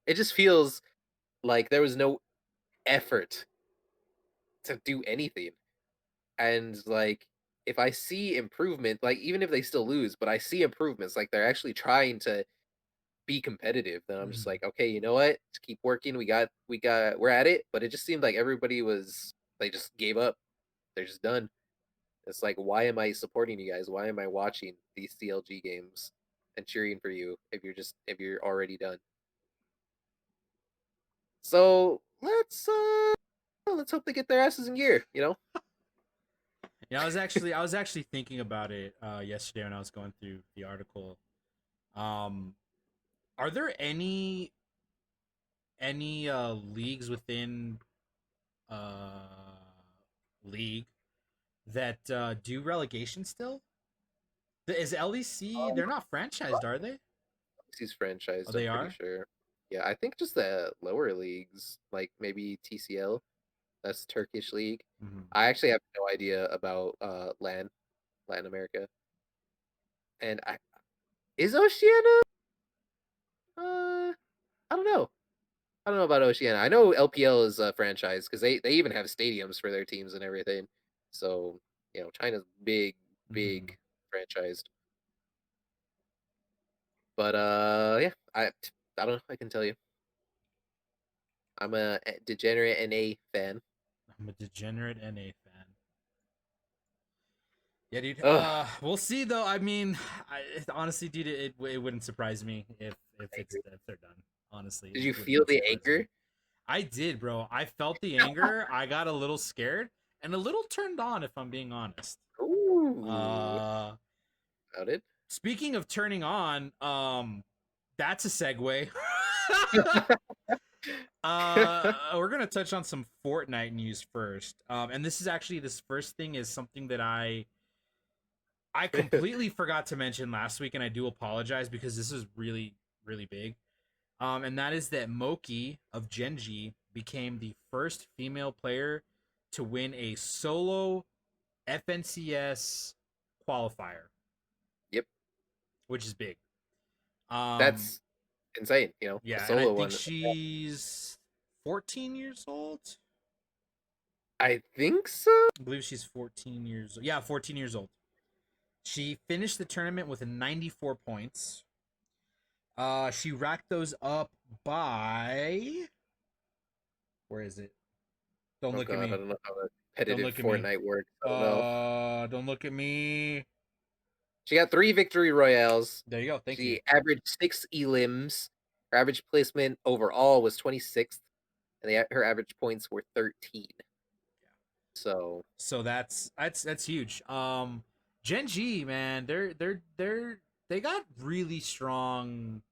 It just feels like there was no effort to do anything. And like if I see improvement, like even if they still lose, but I see improvements, like they're actually trying to be competitive, then I'm just Mm-hmm. like, okay, you know what? Let's keep working. We're at it. But it just seemed like everybody was they just gave up. They're just done. It's like, why am I supporting you guys? Why am I watching these CLG games and cheering for you if you're already done? So let's hope they get their asses in gear, you know? Yeah, I was actually thinking about it yesterday when I was going through the article. Um, are there any leagues within uh league that do relegation still? Is LEC? They're not franchised, are they? He's Oh, franchised, I'm they pretty are. sure. Yeah, I think just the lower leagues, like maybe TCL, that's Turkish league. Mm-hmm. I actually have no idea about Latin America. And I is Oceania? I don't know. I don't know about Oceania. I know LPL is a franchise because they even have stadiums for their teams and everything. So, China's Mm-hmm. big franchised. But yeah, I don't know, I can tell you. I'm a degenerate NA fan. I'm a degenerate NA fan. Yeah, dude. Ugh, We'll see though. I mean, honestly, dude, it wouldn't surprise me angry. if they're done. Honestly, Did it you would feel not the surprise me. anger? I did, bro. I felt the anger. I got a little scared and a little turned on, if I'm being honest. Ooh, Uh, about it. Speaking of turning on, that's a segue. We're gonna touch on some Fortnite news first. And this is actually this first thing is something that I completely forgot to mention last week, and I do apologize because this is really really big. And that is that Moki of Genji became the first female player to win a solo FNCS qualifier, Yep, which is big. Um, that's insane. A yeah, and I solo think one. she's 14 years old. I think so. I believe she's 14 years. Yeah, 14 years old. She finished the tournament with 94 points. She racked those up by where is it? Don't Oh look at god, I me. don't know how the Don't competitive look at me. Fortnite works. I don't know. Don't look at me. She got 3 victory royales. There you go. Thank you. She averaged 6 elims. Her average placement overall was 26th, and her average points were 13. So So that's huge. Gen G, man, they got really strong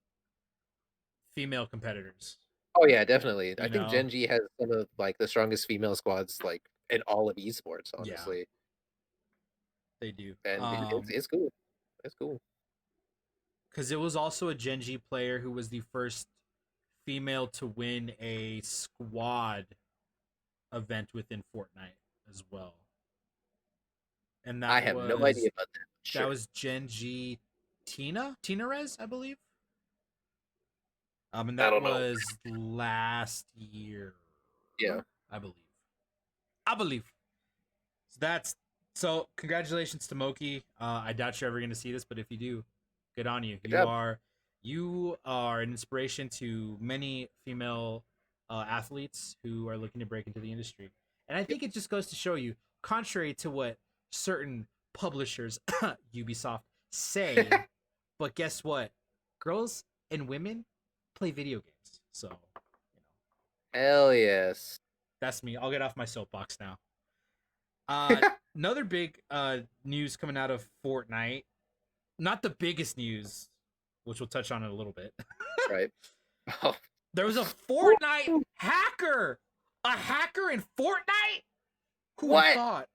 female competitors. oh yeah, definitely. I You think know, Gen G has some of like the strongest female squads like in all of esports, yeah, honestly. they do. And it's cool. It's cool. Because it was also a Gen G player who was the first female to win a squad event within Fortnite as well, and I have no idea about that. that Sure. was Gen G Tina Rez, I believe. And I that don't know. was last year, Yeah. I believe. I believe. So that's so. Congratulations to Moki. I doubt you're ever going to see this, but if you do, good on you. Good job. You are an inspiration to many female athletes who are looking to break into the industry. And I Yep. think it just goes to show you, contrary to what certain publishers, Ubisoft, say, but guess what? Girls and women play video games. So, Hell yes. That's me. I'll get off my soapbox now. Uh, Another big news coming out of Fortnite. Not the biggest news, which we'll touch on in a little bit. Right. Oh. There was a Fortnite hacker. A hacker in Fortnite? Who would have What? thought?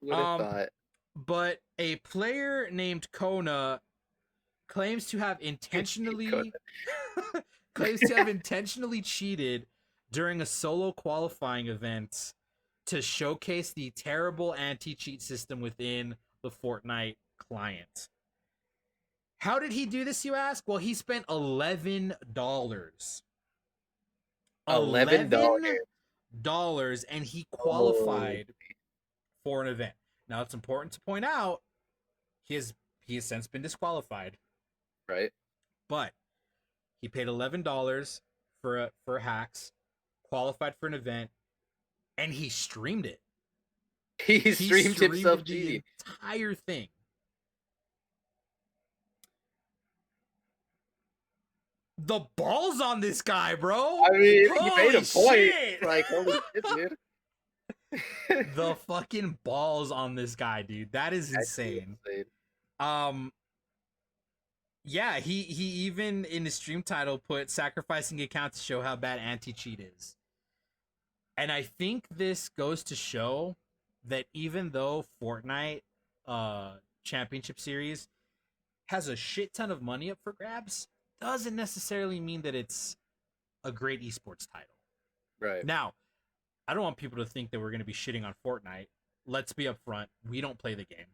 Would have thought. But a player named Kona claims to have intentionally cheated during a solo qualifying event to showcase the terrible anti-cheat system within the Fortnite client. How did he do this, you ask? Well, he spent $11. $11 and he qualified for an event. Now it's important to point out he has since been disqualified. Right. But he paid $11 for hacks, qualified for an event, and he streamed it. He streamed himself the cheating. entire thing. The balls on this guy, bro. I mean, holy he made a point. Shit. Like, holy shit, dude. The fucking balls on this guy, dude. That is insane. Yeah, he even in his stream title put sacrificing account to show how bad anti-cheat is. And I think this goes to show that even though Fortnite Championship Series has a shit ton of money up for grabs, doesn't necessarily mean that it's a great esports title. Right. Now, I don't want people to think that we're going to be shitting on Fortnite. Let's be upfront. We don't play the game.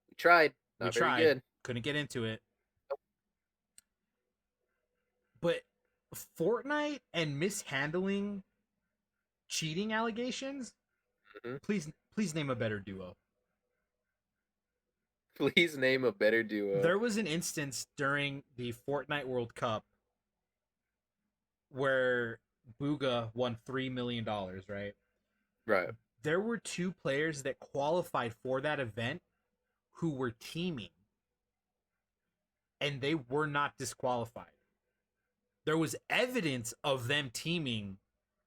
We tried. Not very good. Couldn't get into it. Nope. But Fortnite and mishandling cheating allegations, please name a better duo. Please name a better duo. There was an instance during the Fortnite World Cup where Booga won $3 million, right? Right. There were two players that qualified for that event who were teaming, and they were not disqualified. There was evidence of them teaming,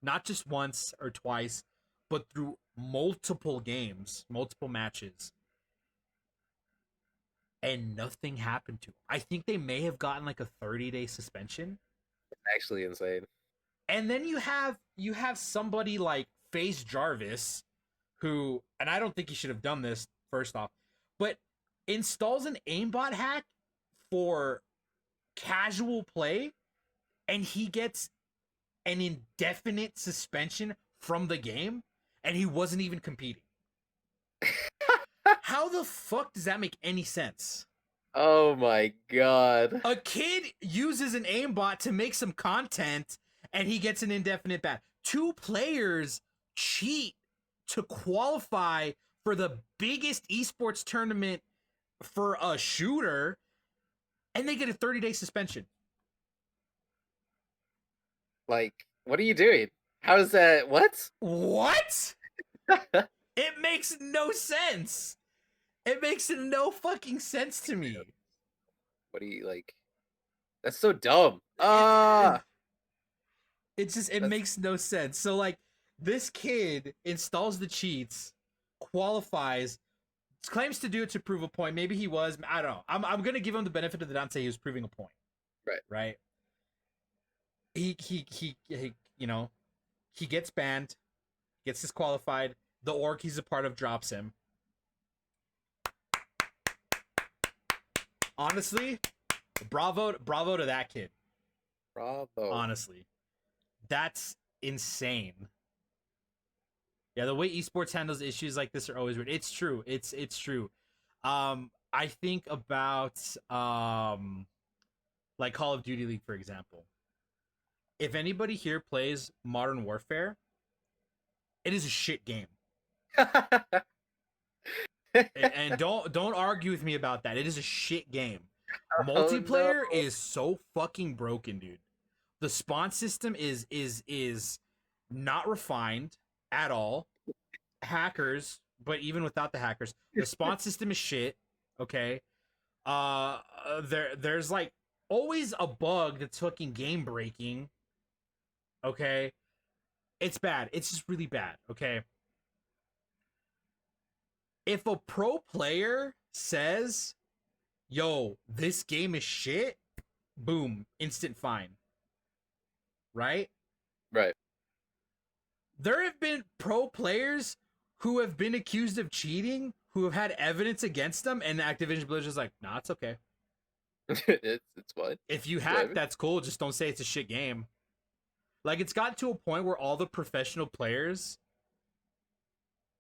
not just once or twice, but through multiple games, multiple matches. And nothing happened to them. I think they may have gotten like a 30-day suspension. It's actually insane. And then you have somebody like FaZe Jarvis, who, and I don't think he should have done this, first off, but installs an aimbot hack for casual play, and he gets an indefinite suspension from the game, and he wasn't even competing. How the fuck does that make any sense? Oh my god. A kid uses an aimbot to make some content, and he gets an indefinite ban. Two players cheat to qualify for the biggest esports tournament for a shooter, and they get a 30-day suspension. Like, what are you doing? How is that? What? What? It makes no sense. It makes no fucking sense to me. What do you, like? That's so dumb. It makes no sense. So, like, this kid installs the cheats, qualifies, claims to do it to prove a point. Maybe he was. I don't know. I'm gonna give him the benefit of the doubt and say he was proving a point. Right. Right. He you know, he gets banned, gets disqualified. The org he's a part of drops him. Honestly, bravo to that kid. Bravo. Honestly, that's insane. Yeah, the way esports handles issues like this are always weird. It's true. It's true. I think about like Call of Duty League, for example. If anybody here plays Modern Warfare, it is a shit game. And don't argue with me about that. It is a shit game. Multiplayer is so fucking broken, dude. The spawn system is not refined at all. Hackers, but even without the hackers, the spawn system is shit. Okay. There's like always a bug that's fucking game breaking. Okay. It's bad. It's just really bad. Okay. If a pro player says, "Yo, this game is shit," boom, instant fine. Right? Right. There have been pro players who have been accused of cheating, who have had evidence against them, and Activision Blizzard's like, "Nah, it's okay. It's fine. If you hack, Whatever. that's cool. Just don't say it's a shit game." Like, it's gotten to a point where all the professional players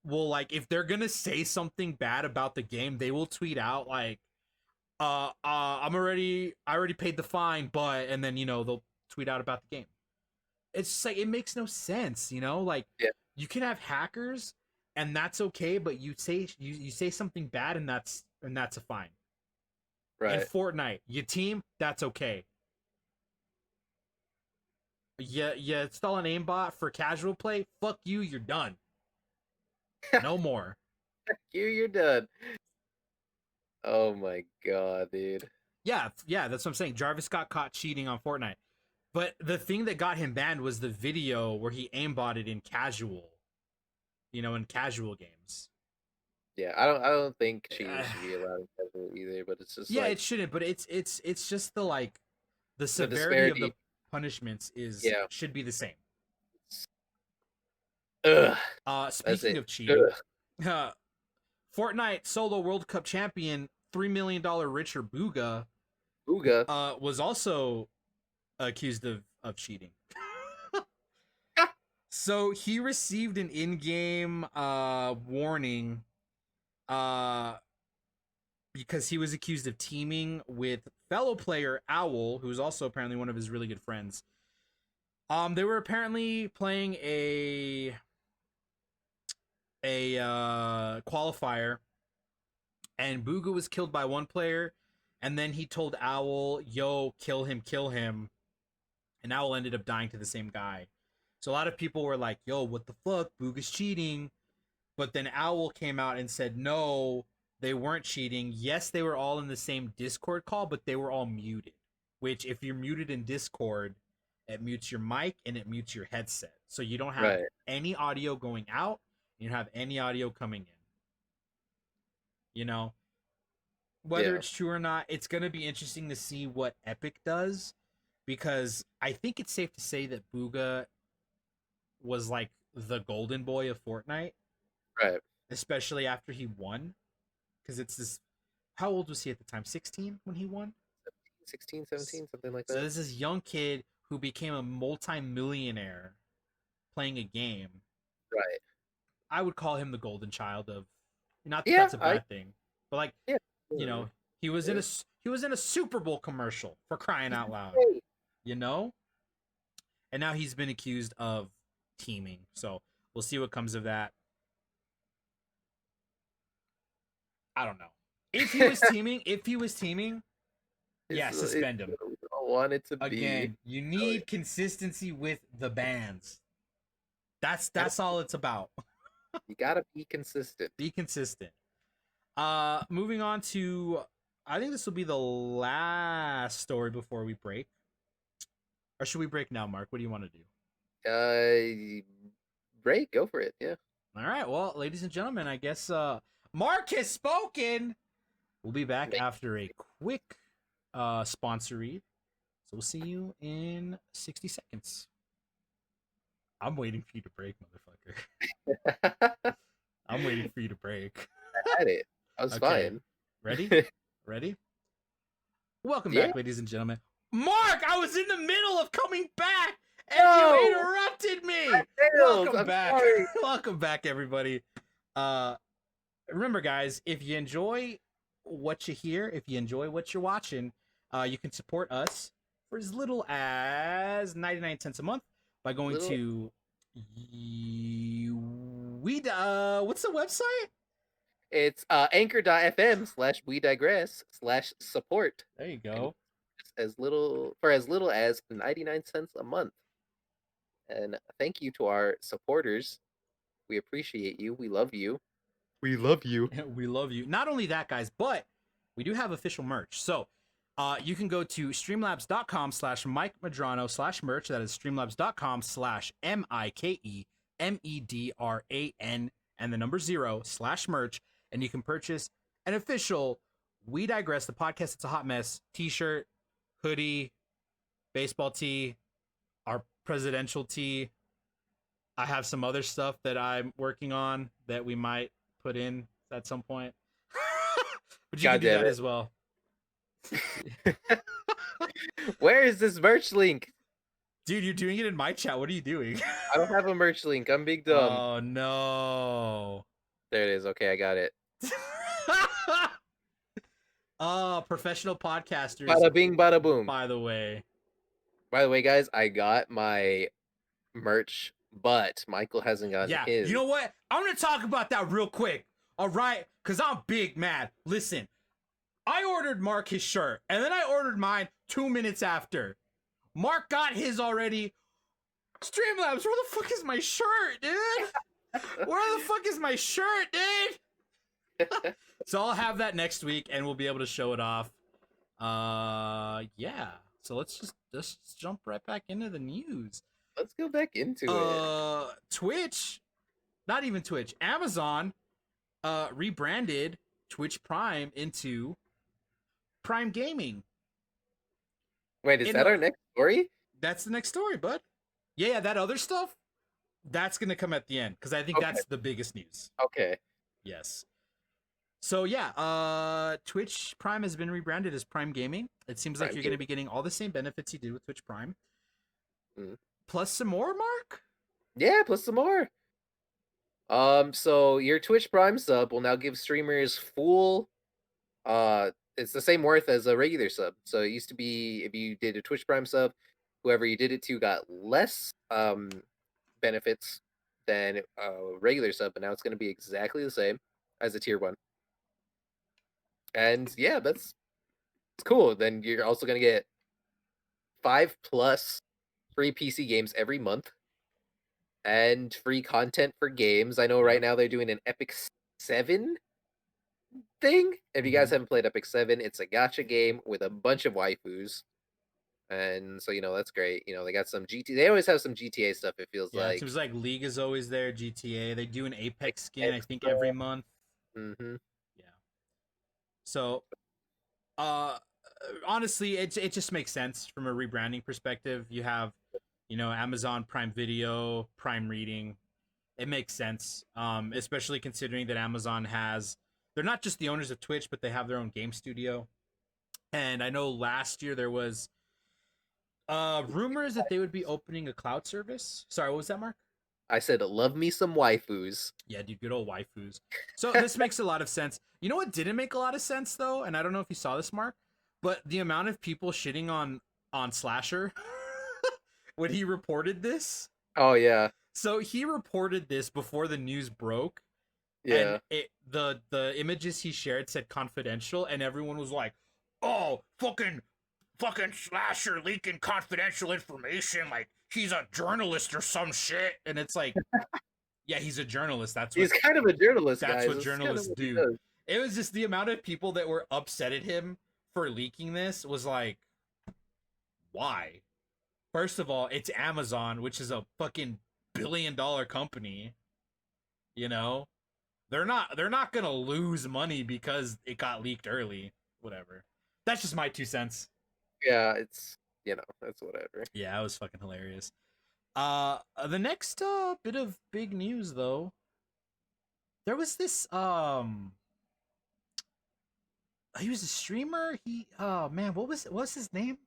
will, like, if they're gonna say something bad about the game, they will tweet out like, I already paid the fine, but," and then, they'll tweet out about the game. It's just like, it makes no sense, like, Yeah. you can have hackers and that's okay, but you say something bad, and that's a fine. In Right. Fortnite, you team, that's okay. You install an aimbot for casual play, fuck you, you're done. No more. You're done. Oh my god, dude. Yeah, that's what I'm saying. Jarvis got caught cheating on Fortnite. But the thing that got him banned was the video where he aimbotted in casual, in casual games. Yeah, I don't think cheating should be allowed in casual either, but it's just Yeah, like it shouldn't, but it's just the, like, the the severity of the disparity. punishments is Yeah. should be the same. Ugh. That's Speaking it. of cheating, Ugh. uh, Fortnite solo World Cup champion, $3 million richer Booga, Ooga. was also accused of cheating. So he received an in-game warning uh, because he was accused of teaming with fellow player Owl, who was also apparently one of his really good friends. They were apparently playing a qualifier, and Booga was killed by one player, and then he told Owl, "Yo, kill him," and Owl ended up dying to the same guy. So a lot of people were like, "Yo, what the fuck? Booga's cheating." But then Owl came out and said, "No, they weren't cheating. Yes, they were all in the same Discord call, but they were all muted. Which, if you're muted in Discord, it mutes your mic and it mutes your headset. So you don't have Right. any audio going out, you don't have any audio coming in. You know, whether Yeah. it's true or not, it's going to be interesting to see what Epic does, because I think it's safe to say that Booga was like the golden boy of Fortnite, Right. especially after he won. Because it's this. How old was he at the time? 16 when he won? 16, 17, something like So that. this is young kid who became a multi-millionaire playing a game. Right. I would call him the golden child of. Not that Yeah, that's a I bad thing, but, like, yeah. you Mm, know, he was in yeah. a Super Bowl commercial, for crying out loud. Hey. You know, and now he's been accused of teaming. So we'll see what comes of that. I don't know. If he was teaming, yeah, It's suspend him. what we all want it to be. Again, you Oh, yeah. need consistency with the bands. Gotta, That's all it's about. you gotta be consistent. Be consistent. Moving on to, I think this will be the last story before we break. Or should we break now, Mark? What do you want to do? Break, go for it. Yeah. All right, well, ladies and gentlemen, I guess Mark has spoken. We'll be back Make- after a quick sponsor read. So we'll see you in 60 seconds. I'm waiting for you to break, motherfucker. I'm waiting for you to break. I had it. I was Okay. fine. Ready? Ready? Welcome Yeah. back, ladies and gentlemen. Mark, I was in the middle of coming back, and No! you interrupted me. Tails, Welcome I'm back. sorry. Welcome back, everybody. Remember, guys, if you enjoy what you hear, if you enjoy what you're watching, you can support us for as little as 99 cents a month by going to what's the website? It's anchor.fm/we digress/support. There you go. As little as 99 cents a month. And thank you to our supporters. We appreciate you. We love you. We love you. We love you. Not only that, guys, but we do have official merch. So You can go to streamlabs.com/Mike Medrano/merch. That is streamlabs.com/MikeMedran and the number 0/merch. And you can purchase an official We Digress, the podcast It's a Hot Mess t-shirt, hoodie, baseball tee, our presidential tee. I have some other stuff that I'm working on that we might put in at some point. But you God can do damn that it. as well. Where is this merch link? Dude, you're doing it in my chat. What are you doing? I don't have a merch link. I'm big dumb. Oh no. There it is. Okay, I got it. Professional podcasters, Bada bing, bada boom. by the way. By the way, guys, I got my merch, but Michael hasn't gotten Yeah, his. you know what? I'm gonna talk about that real quick. All right, because I'm big mad. Listen, I ordered Mark his shirt, and then I ordered mine 2 minutes after. Mark got his already. Streamlabs, where the fuck is my shirt, dude? Where the fuck is my shirt, dude? So I'll have that next week, and we'll be able to show it off. Yeah. So let's just jump right back into the news. Let's go back into it. Twitch, not even Twitch, Amazon, rebranded Twitch Prime into Prime Gaming. Wait, is that our next story? That's the next story, bud. Yeah, that other stuff, that's gonna come at the end because I think that's the biggest news. Okay. Yes. So yeah, Twitch Prime has been rebranded as Prime Gaming. It seems like you're going to be getting all the same benefits you did with Twitch Prime, plus some more, Mark. Yeah, plus some more. So your Twitch Prime sub will now give streamers full. It's the same worth as a regular sub. So it used to be if you did a Twitch Prime sub, whoever you did it to got less benefits than a regular sub, but now it's going to be exactly the same as a tier 1. And yeah, it's cool. Then you're also going to get 5+ free PC games every month and free content for games. I know right now they're doing an Epic 7 thing. If you guys haven't played Epic 7, it's a gacha game with a bunch of waifus. And so, that's great. They got some GTA. They always have some GTA stuff, it feels like. It seems like League is always there, GTA. They do an Apex skin, I think, every month. Mm-hmm. Yeah. So, honestly, it just makes sense from a rebranding perspective. You have, Amazon Prime Video, Prime Reading. It makes sense, especially considering that Amazon they're not just the owners of Twitch, but they have their own game studio. And I know last year there was rumors that they would be opening a cloud service. Sorry, what was that, Mark? I said, love me some waifus. Yeah, dude, good old waifus. So this makes a lot of sense. You know what didn't make a lot of sense, though? And I don't know if you saw this, Mark, but the amount of people shitting on Slasher when he reported this. Oh, yeah. So he reported this before the news broke. Yeah. And the images he shared said confidential, and everyone was like, oh, fucking Slasher leaking confidential information, like he's a journalist or some shit. And it's like, yeah, he's a journalist. He's kind of a journalist. That's guys. what journalists do. It was just the amount of people that were upset at him for leaking this was like, why? First of all, it's Amazon, which is a fucking billion-dollar company. They're not gonna lose money because it got leaked early. Whatever. That's just my 2 cents. Yeah, it's that's whatever. Yeah, it was fucking hilarious. The next bit of big news, though, there was this he was a streamer. What's his name?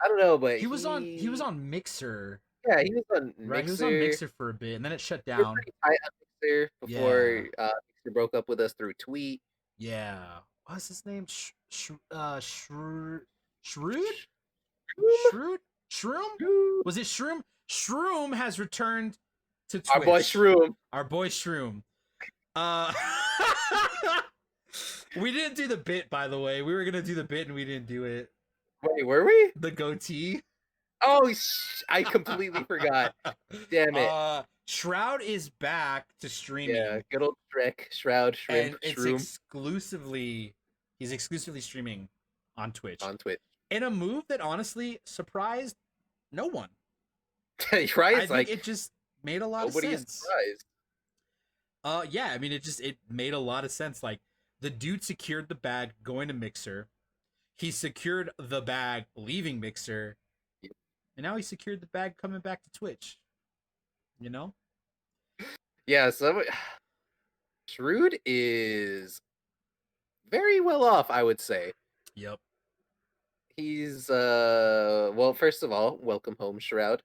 I don't know, but he was on Mixer. Yeah, he was on Mixer. Right, he was on Mixer for a bit, and then it shut down. We were pretty tight on Mixer before Mixer broke up with us through tweet. Yeah, what's his name? Shroom? Was it Shroom? Shroom has returned to Twitch. Our boy Shroom. We didn't do the bit, by the way. We were gonna do the bit and we didn't do it. Wait, were we? The goatee. Oh, I completely forgot. Damn it. Shroud is back to streaming. Yeah, good old Shrek, Shroud, Shrimp, and it's Shroom. he's exclusively streaming on Twitch on Twitch. in a move that honestly surprised no one. Right? I It's think like it just made a lot of nobody is sense. surprised. Yeah, I mean it made a lot of sense. Like the dude secured the bag going to Mixer. He secured the bag leaving Mixer, and now he secured the bag coming back to Twitch. You know? Yeah, so Shrewd is very well off, I would say. Yep. He's well, first of all, welcome home, Shroud.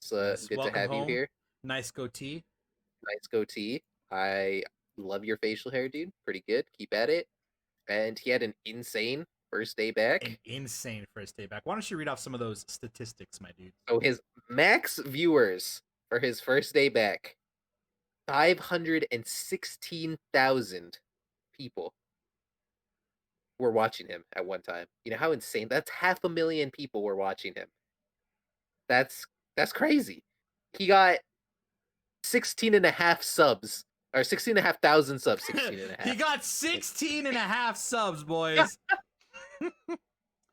It's Yes. good to Welcome have you home. here. Nice goatee. Nice goatee. I love your facial hair, dude. Pretty good. Keep at it. And he had an insane first day An back. insane first day back. Why don't you read off some of those statistics, my dude? So his max viewers for his first day back, 516,000 people were watching him at one time. You know how insane? That's 500,000 people were watching him. That's that's crazy. He got 16 and a half subs, or 16 and a half thousand subs, 16 and a He half. got 16 and a half subs, boys.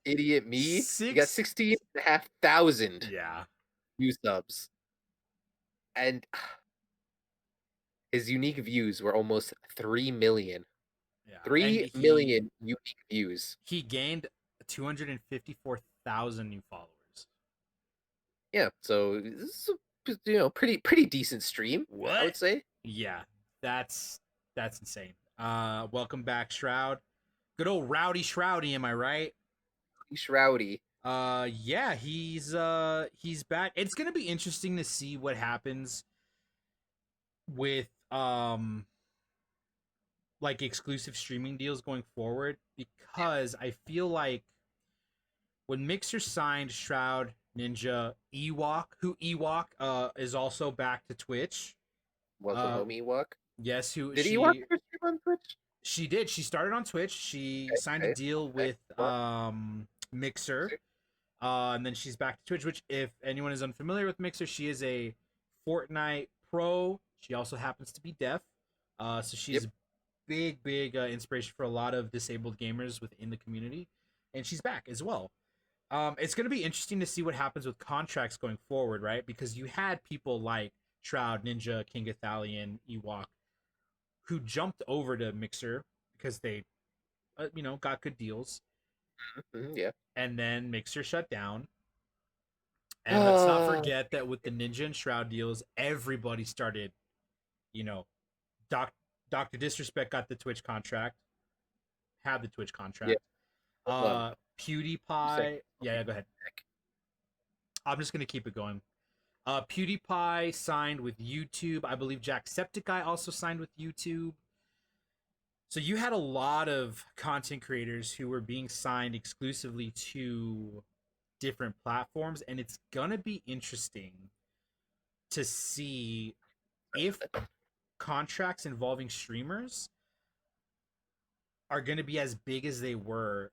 Idiot me. He got Six. 16 and a half thousand Yeah. new subs. And his unique views were almost 3 million. Yeah. And 3 million unique views. he gained 254,000 new followers. Yeah, so this is a pretty decent stream, What? I would say. Yeah. That's insane. Welcome back, Shroud. Good old Rowdy Shroudy, am I right? Shroudy. Yeah, he's back. It's gonna be interesting to see what happens with like exclusive streaming deals going forward, because I feel like when Mixer signed Shroud, Ninja, Ewok, who Ewok is also back to Twitch. Welcome home, Ewok. Yes, who Did Ewok ever stream on Twitch? she did. She started on Twitch. She signed a deal with Mixer. And then she's back to Twitch, which, if anyone is unfamiliar with Mixer, she is a Fortnite pro. She also happens to be deaf. So she's a big inspiration for a lot of disabled gamers within the community. And she's back as well. It's going to be interesting to see what happens with contracts going forward, right? Because you had people like Shroud, Ninja, King Ithalian, Ewok, who jumped over to Mixer because they, got good deals. Yeah. And then Mixer shut down. And let's not forget that with the Ninja and Shroud deals, everybody started, you know, Dr. Disrespect got the Twitch contract, had the Twitch contract. Yeah. PewDiePie, yeah, go ahead. I'm just gonna keep it going. PewDiePie signed with YouTube. I believe Jacksepticeye also signed with YouTube. So you had a lot of content creators who were being signed exclusively to different platforms, and it's gonna be interesting to see if contracts involving streamers are going to be as big as they were,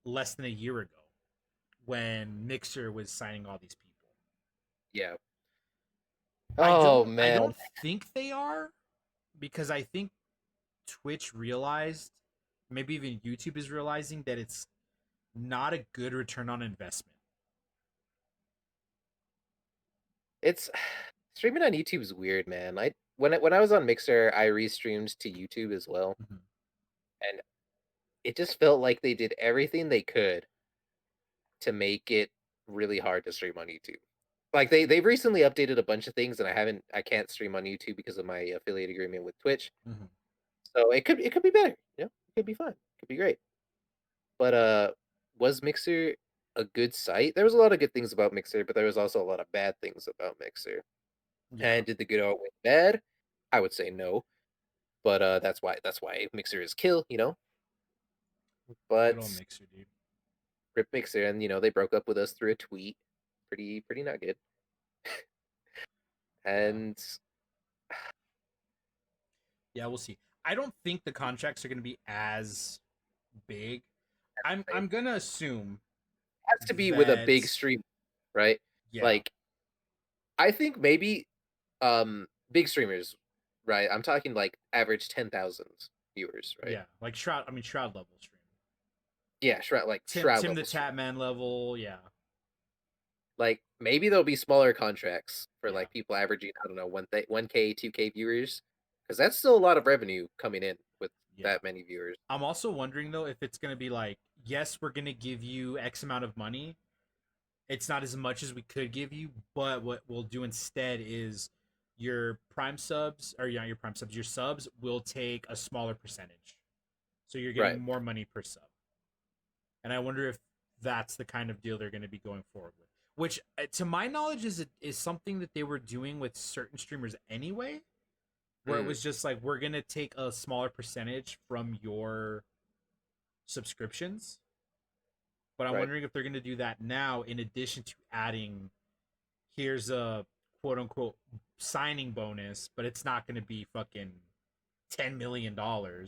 less than a year ago when Mixer was signing all these people. Yeah. I don't think they are, because I think Twitch realized, maybe even YouTube is realizing, that it's not a good return on investment. It's streaming on YouTube is weird, man. When I was on Mixer, I restreamed to YouTube as well, and it just felt like they did everything they could to make it really hard to stream on YouTube. Like they've recently updated a bunch of things, and I can't stream on YouTube because of my affiliate agreement with Twitch. So it could be better. It could be fun. It could be great. But was Mixer a good site? There was a lot of good things about Mixer, but there was also a lot of bad things about Mixer. Yeah. And did the good outweigh bad? I would say no. But that's why Mixer is kill, But good old Mixer, dude. Rip Mixer, and they broke up with us through a tweet. Pretty not good. And yeah, we'll see. I don't think the contracts are going to be as big. I'm gonna assume it has to be with a big stream, right? Yeah. Like, I think maybe big streamers, right? I'm talking like average 10,000 viewers, right? Yeah, like Shroud. I mean, Shroud level stream. Yeah, Shroud, like Tim Shroud Tim the level stream. Tatman level. Yeah, Like maybe there'll be smaller contracts for yeah, like people averaging, I don't know, 1K, 2K viewers, because that's still a lot of revenue coming in with yeah. that many viewers. I'm also wondering though if it's gonna be like, yes, we're gonna give you X amount of money. It's not as much as we could give you, but what we'll do instead is your Prime subs, or yeah, your Prime subs, your subs will take a smaller percentage, so you're getting Right. more money per sub. And I wonder if that's the kind of deal they're going to be going forward with. Which, to my knowledge, is something that they were doing with certain streamers anyway, where it Mm, was just like, we're gonna take a smaller percentage from your subscriptions. But I'm right. wondering if they're gonna do that now, in addition to adding, here's a quote unquote signing bonus, but it's not gonna be fucking $10 million. You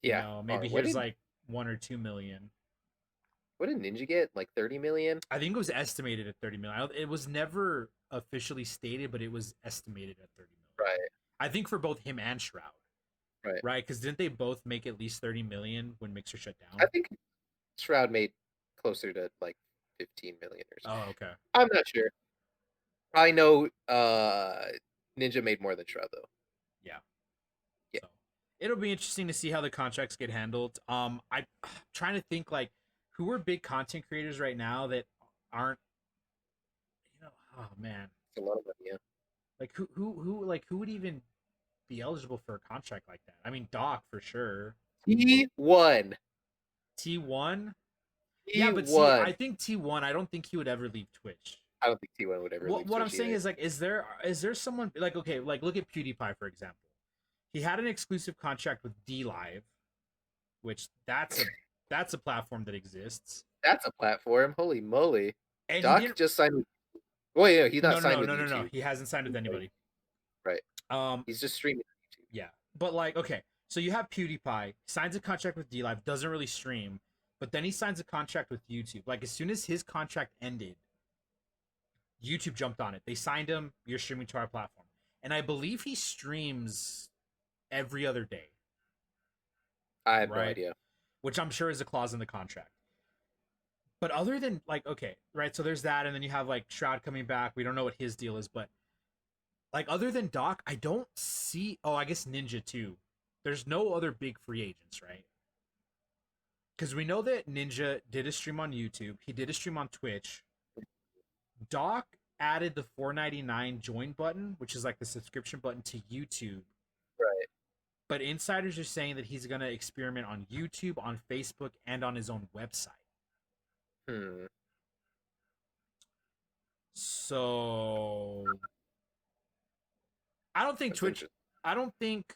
Yeah. know, Or maybe here's like 1 or 2 million. what did Ninja get? Like 30 million? I think it was estimated at 30 million. It was never officially stated, but it was estimated at 30 million. Right. I think for both him and Shroud, Right. right? Because didn't they both make at least 30 million when Mixer shut I down? think Shroud made closer to like 15 million or something. Oh, okay. I'm not sure. I know Ninja made more than Shroud though. Yeah. Yeah. So it'll be interesting to see how the contracts get handled. I'm trying to think like who are big content creators right now that aren't, oh man, It's a lot of money, yeah. like who would even be eligible for a contract like that? I mean, Doc for sure. T1. T1. Yeah, but see, I T1. think T1. I don't think he would ever leave Twitch. I don't think T1 would ever leave What I'm Twitch saying either. is like, is there someone like, okay, like look at PewDiePie for example. He had an exclusive contract with D Live, which that's a platform that exists, That's a platform. Holy moly. and he Doc didn't. just signed with. Wait, no, he's not No, no, signed no, with no, no, no. YouTube. He hasn't signed with anybody. Right. Um, He's just streaming on YouTube. yeah, but like, okay, so you have PewDiePie signs a contract with D Live, doesn't really stream, but then he signs a contract with YouTube. Like as soon as his contract ended, YouTube jumped on it. They signed him. You're streaming to our platform, and I believe he streams every other day, I have no right? idea. Which I'm sure is a clause in the contract. But other than like, okay, right? So there's that, and then you have like Shroud coming back. We don't know what his deal is, but like other than Doc, I don't see. Oh, I guess Ninja too. There's no other big free agents, right? Because we know that Ninja did a stream on YouTube. He did a stream on Twitch. Doc added the 4.99 join button, which is like the subscription button to YouTube. Right. But insiders are saying that he's going to experiment on YouTube, on Facebook, and on his own website. Hmm. So I don't think That's Twitch. interesting. I don't think.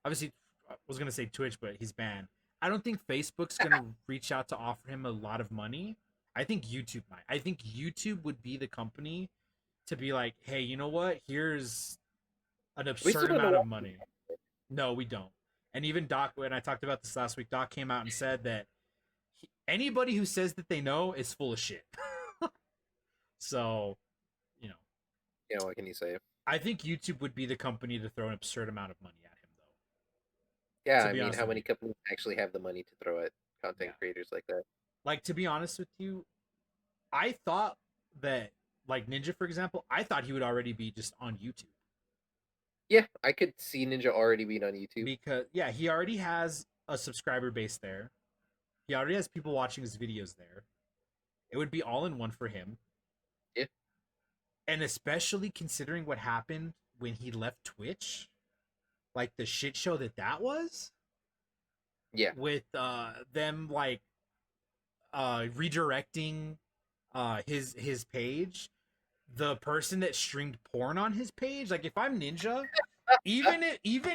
Obviously, I was gonna say Twitch, but he's banned. I don't think Facebook's gonna reach out to offer him a lot of money. I think YouTube might. I think YouTube would be the company to be like, hey, you know what? Here's an We still absurd don't know amount of what. money. No, we don't. And even Doc, when I talked about this last week, Doc came out and said that anybody who says that they know is full of shit. So, you know, You know, what can you say? I think YouTube would be the company to throw an absurd amount of money at him, Yeah, though. To I be mean, honest how with many you, companies actually have the money to throw at yeah. content creators like that? Like to be honest with you, I thought that like Ninja, for example, I thought he would already be just on YouTube Yeah, I could see Ninja already being on YouTube. because yeah, he already has a subscriber base there. He already has people watching his videos there. It would be all in one for him. Yeah. And especially considering what happened when he left Twitch, like the shit show that was Yeah. with them like redirecting his page, the person that streamed porn on his page. Like if I'm Ninja, even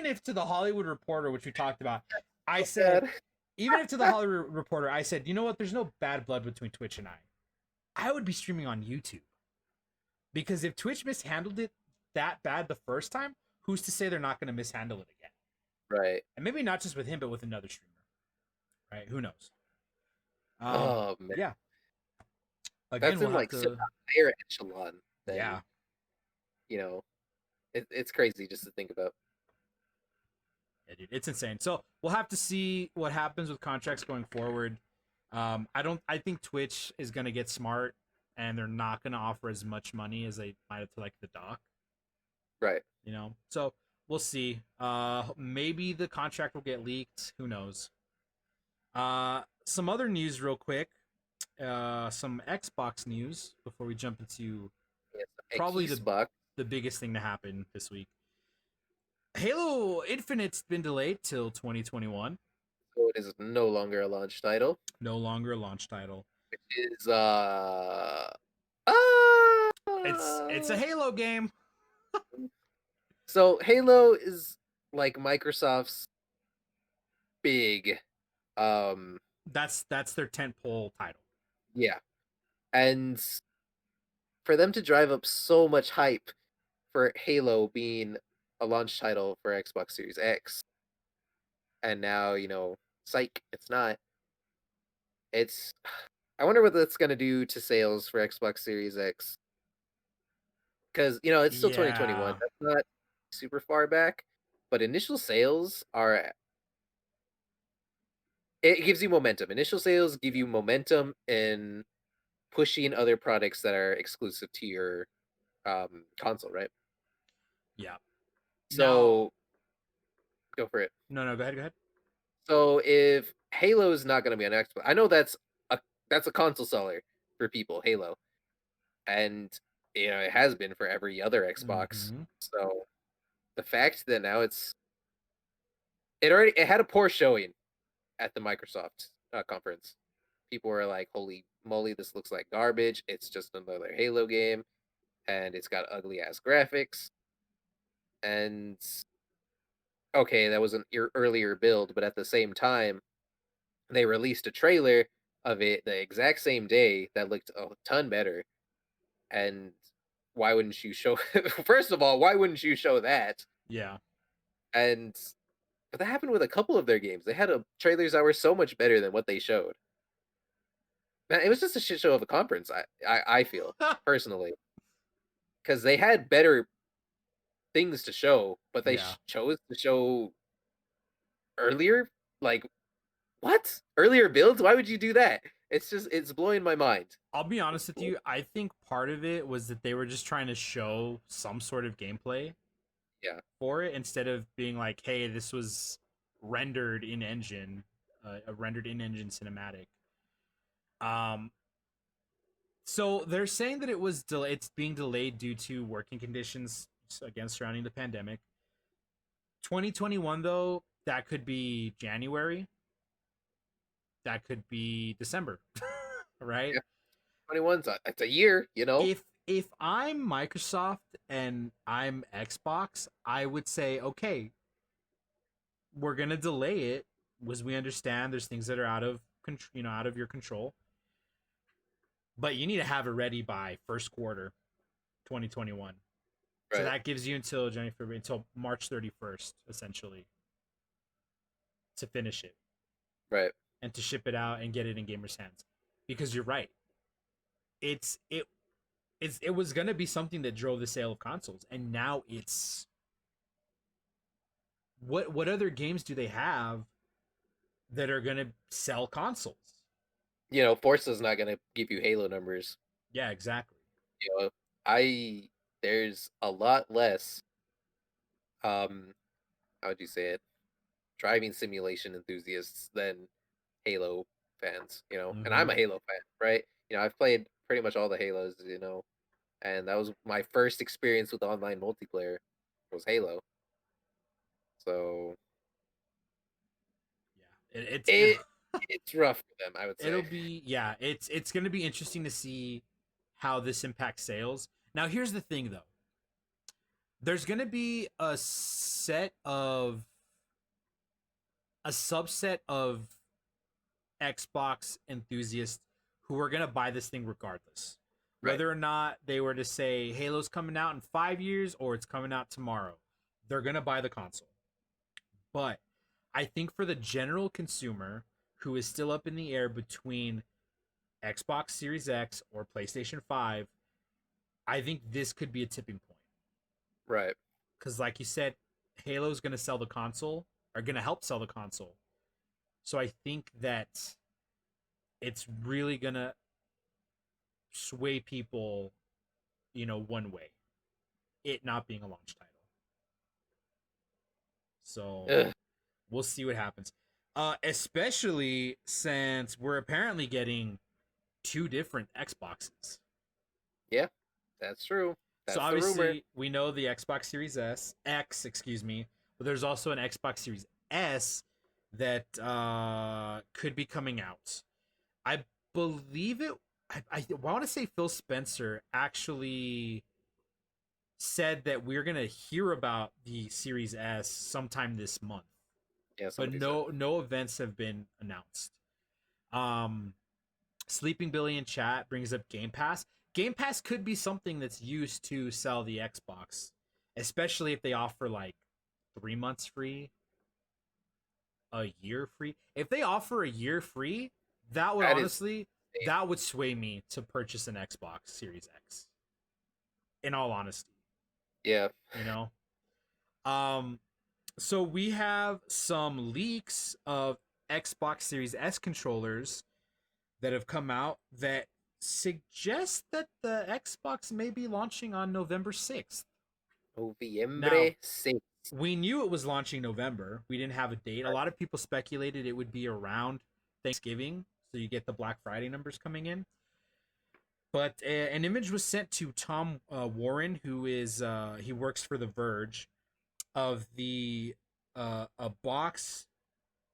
if to the Hollywood Reporter, which we talked about, I said, God. even if to the Hollywood Reporter, I said, you know what? There's no bad blood between Twitch and I would be streaming on YouTube because if Twitch mishandled it that bad the first time, who's to say they're not going to mishandle it again? Right. And maybe not just with him, but with another streamer, right? Who knows? Oh man, Yeah. Again, that's we'll in have like such to. a higher echelon Yeah. than you know. It's crazy just to think about. Yeah, dude, it's insane. So we'll have to see what happens with contracts going forward. I don't. I think Twitch is gonna get smart, and they're not gonna offer as much money as they might have to like the doc. Right. So we'll see. Maybe the contract will get leaked. Who knows? Some other news, real quick. Some Xbox news before we jump into Yes. A probably key spot. the biggest thing to happen this week. Halo Infinite's been delayed till 2021. So it is no longer a launch title. No longer a launch title. Which is It's a Halo game. so Halo is like Microsoft's big um That's their tentpole title. yeah. And for them to drive up so much hype for Halo being a launch title for Xbox Series X, and now, psych, it's not. It's I wonder what that's gonna do to sales for Xbox Series X. Because, it's still 2021. Yeah. That's not super far back. But initial sales are it gives you momentum. Initial sales give you momentum in pushing other products that are exclusive to your console, right? Yeah. Now, So go for it. no, go ahead, go ahead. So if Halo is not going to be on Xbox, I know that's a console seller for people, Halo, and it has been for every other Xbox. Mm-hmm. So the fact that now it had a poor showing at the Microsoft conference. People were like, "Holy moly, this looks like garbage! It's just another Halo game, and it's got ugly ass graphics." And okay, that was an earlier build, but at the same time, they released a trailer of it the exact same day that looked a ton better. And why wouldn't you show? First of all, why wouldn't you show that? Yeah. And but that happened with a couple of their games. They had trailers that were so much better than what they showed. Man, it was just a shit show of a conference. I feel personally because they had better things to show, but they Yeah. chose to show earlier. Like what? Earlier builds? Why would you do that? It's blowing my mind. I'll be honest with you. I think part of it was that they were just trying to show some sort of gameplay Yeah, for it instead of being like, "Hey, this was rendered in engine, a rendered in engine cinematic." Um, so they're saying that it's being delayed due to working conditions again surrounding the pandemic. 2021 though, that could be January, that could be December, right? yeah. 21's it's a year. If I'm Microsoft and I'm Xbox, I would say, okay, we're gonna delay it, because we understand there's things that are out of your control, but you need to have it ready by first quarter 2021. So Right, that gives you until January, February, until March 31st, essentially, to finish it right. and to ship it out and get it in gamers' hands. Because you're right, it's it it was gonna be something that drove the sale of consoles, and now it's what other games do they have that are gonna sell consoles? Forza's not gonna give you Halo numbers. Yeah, exactly. You know, I there's a lot less. How would you say it? Driving simulation enthusiasts than Halo fans. And Mm-hmm. I'm a Halo fan, right? I've played pretty much all the Halos. And that was my first experience with online multiplayer was Halo. So Yeah, it it's rough for them, I would it'll say. be yeah, it's gonna be interesting to see how this impacts sales. Now, here's the thing though. There's gonna be a subset of Xbox enthusiasts who are gonna buy this thing regardless. Right, Whether or not they were to say Halo's coming out in 5 years or it's coming out tomorrow, they're gonna buy the console. But I think for the general consumer who is still up in the air between Xbox Series X or PlayStation 5, I think this could be a tipping point. right. Because, like you said, Halo's going to sell the console. are going to help sell the console. So I think that it's really going to sway people, one way. It not being a launch title. So Ugh. we'll see what happens. Especially since we're apparently getting two different Xboxes. Yeah, that's true. So That's the rumor. obviously we know the Xbox Series X, excuse me, but there's also an Xbox Series S that could be coming out. I believe it. I want to say Phil Spencer actually said that we're gonna hear about the Series S sometime this month, Yeah, but somebody said. no events have been announced. Um, Sleeping Billy in chat brings up Game Pass. Game Pass could be something that's used to sell the Xbox, especially if they offer like 3 months free, a year free. If they offer a year free, that would That is honestly insane. that would sway me to purchase an Xbox Series X. In all honesty, Yeah. you know. Um, so we have some leaks of Xbox Series S controllers that have come out that suggest that the Xbox may be launching on November 6th. Now, Noviembre 6. we knew it was launching November. We didn't have a date. A lot of people speculated it would be around Thanksgiving, so you get the Black Friday numbers coming in. But an image was sent to Tom Warren, who is he works for The Verge, of the a box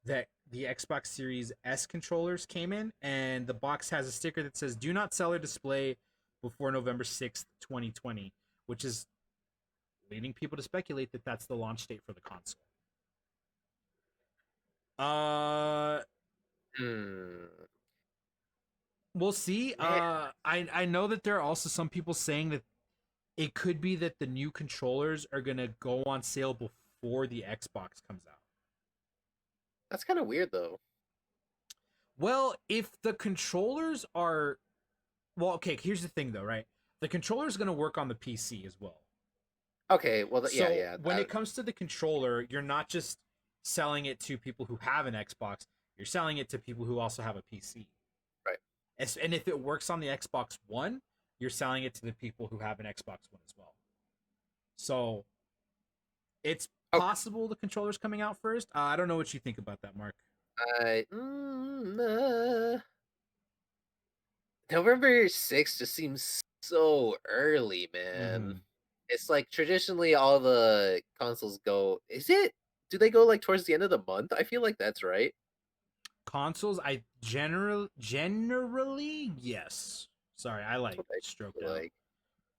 that the Xbox Series S controllers came in, and the box has a sticker that says "Do not sell or display before November 6th, 2020," which is leading people to speculate that that's the launch date for the console. Uh, Hmm. we'll see. Man, I know that there are also some people saying that it could be that the new controllers are gonna go on sale before the Xbox comes out. that's kind of weird though. Well, if the controllers are well, okay, here's the thing though, right? The controller is going to work on the PC as well. Okay, well, yeah, So yeah. when it comes to the controller, you're not just selling it to people who have an Xbox, you're selling it to people who also have a PC. Right. And if it works on the Xbox One, you're selling it to the people who have an Xbox One as well. So it's Okay. possible the controller's coming out first. I don't know what you think about that, Mark. I, November 6th just seems so early, man. Mm-hmm. It's like traditionally all the consoles go. Is it? Do they go like towards the end of the month? I feel like that's right. Consoles, I generally yes. Sorry, I That's like what I stroked feel out. like.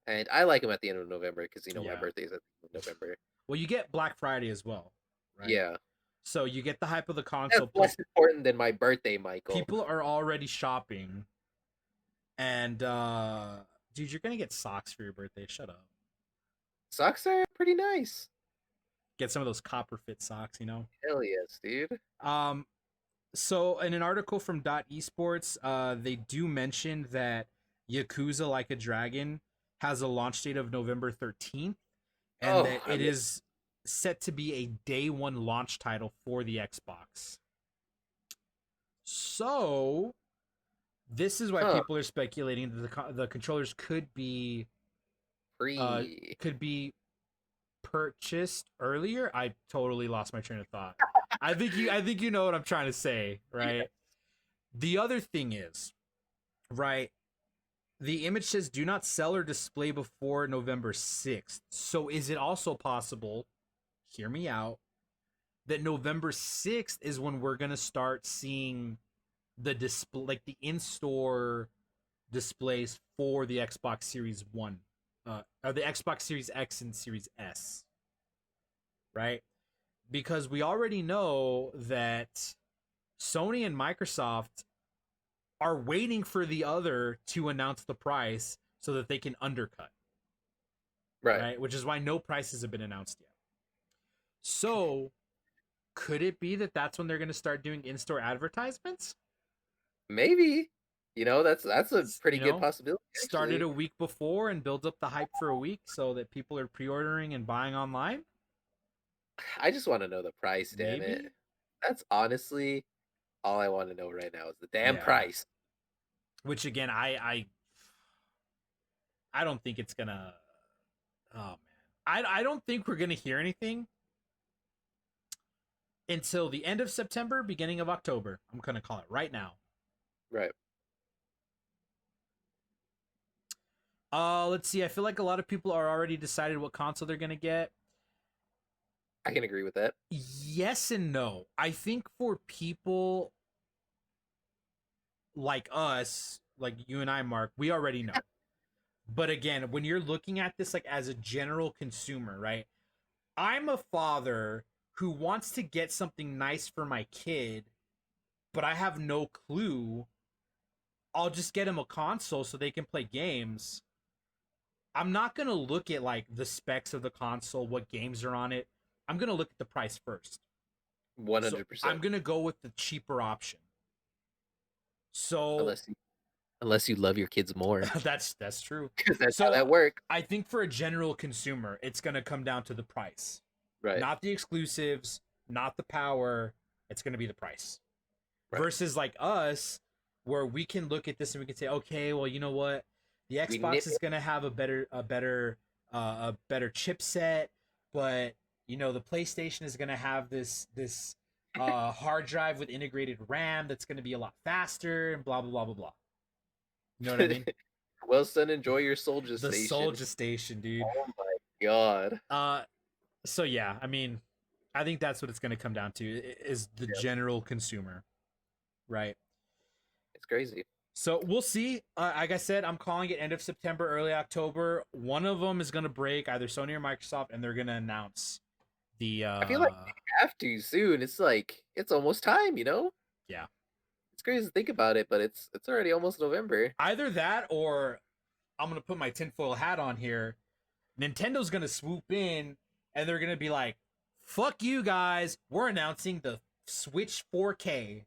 And I like them at the end of November because my Yeah. birthday is at the end of November. Well, you get Black Friday as well, right? Yeah, So you get the hype of the that's console. less Plus, important than my birthday, Michael. people are already shopping, and dude, you're gonna get socks for your birthday. Shut up. Socks are pretty nice. Get some of those copper fit socks. Hell yes, dude. Um, so in an article from Dot Esports, they do mention that Yakuza Like a Dragon has a launch date of November 13th, and Oh, that it is set to be a day one launch title for the Xbox. So this is why huh? people are speculating that the controllers uh Free. could be purchased earlier. I totally lost my train of thought. I think you know what I'm trying to say, Yeah. right? The other thing is, right, the image says do not sell or display before November 6th. So is it also possible, hear me out, that November 6th is when we're going to start seeing the display, like the in-store displays for the Xbox Series 1, or the Xbox Series X and Series S, right? Because we already know that Sony and Microsoft are waiting for the other to announce the price so that they can undercut, Right. right? Which is why no prices have been announced yet. So, could it be that that's when they're going to start doing in-store advertisements? Maybe. That's a pretty You good know, possibility, started actually. a week before and build up the hype for a week so that people are pre-ordering and buying online. I just want to know the price, damn it. Maybe. That's honestly all I want to know right now is the damn Yeah. price. Which again, I don't think it's gonna. Oh man, I don't think we're gonna hear anything until the end of September, beginning of October. I'm gonna call it right now. Right. Let's see. I feel like a lot of people are already decided what console they're gonna get. I can agree with that. Yes and no. I think for people like us, like you and I, Mark, we already know. But again, when you're looking at this like as a general consumer, right? I'm a father who wants to get something nice for my kid, but I have no clue. I'll just get him a console so they can play games. I'm not going to look at like the specs of the console, what games are on it. I'm going to look at the price first. So I'm 100%. going to go with the cheaper option. So Unless you unless you love your kids more. that's true. Because that's how So that works. I think for a general consumer, it's going to come down to the price. Right. Not the exclusives, not the power. It's going to be the price. Right. Versus like us, where we can look at this and we can say, okay, well, you know what, the We Xbox nit is going to have a better chipset, but you know the PlayStation is going to have this hard drive with integrated RAM that's going to be a lot faster and blah blah blah blah blah. You know what I mean? Well, son, enjoy your soldier The station. Soldier Station, dude. Oh my god. Uh, so yeah, I mean, I think that's what it's going to come down to is the Yeah, general consumer, right? it's crazy. So we'll see. Like I said, I'm calling it end of September, early October. One of them is going to break, either Sony or Microsoft, and they're going to announce the. I feel like they have to soon. It's like it's almost time, you know? Yeah. It's crazy to think about it, but it's already almost November. Either that or I'm going to put my tinfoil hat on here. Nintendo's going to swoop in and they're going to be like, fuck you guys. We're announcing the Switch 4K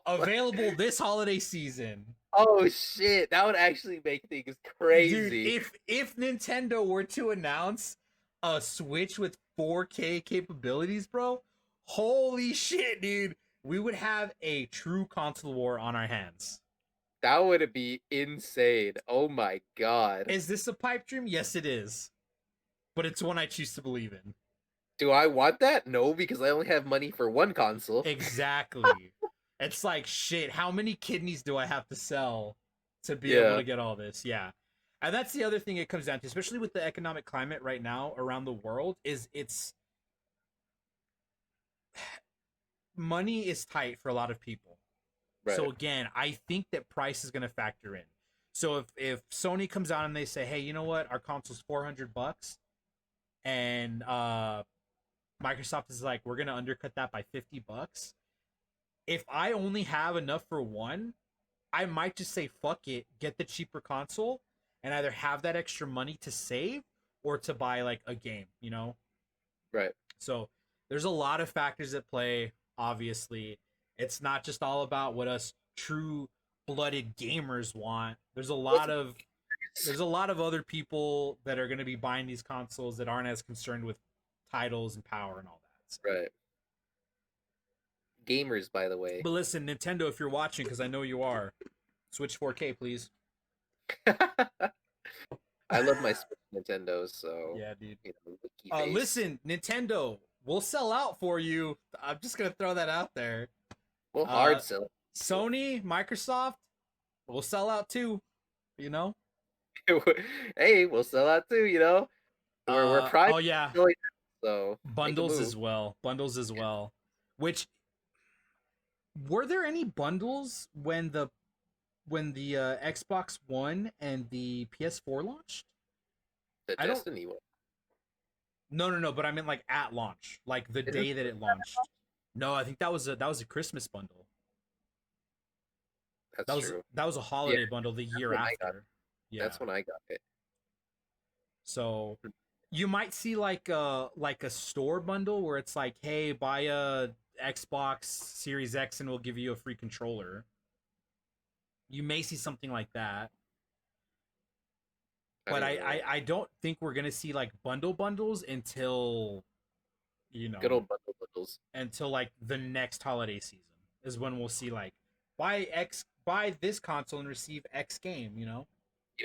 available this holiday season. Oh shit, that would actually make things Dude, crazy. if Nintendo were to announce a Switch with 4K capabilities, bro, holy shit, dude. We would have a true console war on our hands. That would be insane. Oh my god. Is this a pipe dream? Yes, it is. But it's one I choose to believe in. Do I want that? No, because I only have money for one console. Exactly. It's like, shit, how many kidneys do I have to sell to be able Yeah, to get all this? Yeah. And that's the other thing it comes down to, especially with the economic climate right now around the world, is it's money is tight for a lot of people. right. So again, I think that price is going to factor in. So if Sony comes out and they say, "Hey, you know what? Our console's $400," and Microsoft is like, "We're going to undercut that by $50." If I only have enough for one, I might just say, "Fuck it, get the cheaper console and either have that extra money to save or to buy like a game, you know?" Right. So there's a lot of factors at play. Obviously, it's not just all about what us true blooded gamers want. There's a lot of other people that are going to be buying these consoles that aren't as concerned with titles and power and all that. So. Right. Gamers, by the way. But listen, Nintendo, if you're watching, because I know you are, Switch 4K, please. I love my Switch Nintendo, so Yeah, dude. you know, licky face. Listen, Nintendo, we'll sell out for you. I'm just gonna throw that out there. Well, Uh, hard sell. Sony, Microsoft, we'll sell out too. You know. Hey, we'll sell out too. You know, we're prime Oh yeah, selling, so make a bundles move. as well. Bundles as well. Which were there any bundles when the Xbox One and the PS4 launched? The I don't. Destiny one. No. But I meant like at launch, like the Is it? day that it launched. No, I think that was a Christmas bundle. That's true. That was a Yeah, holiday bundle the that's year when I got. after. Yeah. That's when I got it. So you might see like a store bundle where it's like, hey, buy a Xbox Series X and we'll give you a free controller. You may see something like that. I But don't know. I don't think we're gonna see like bundles until you Good know, old bundles. until like the next holiday season is when we'll see like buy this console and receive X game, you know?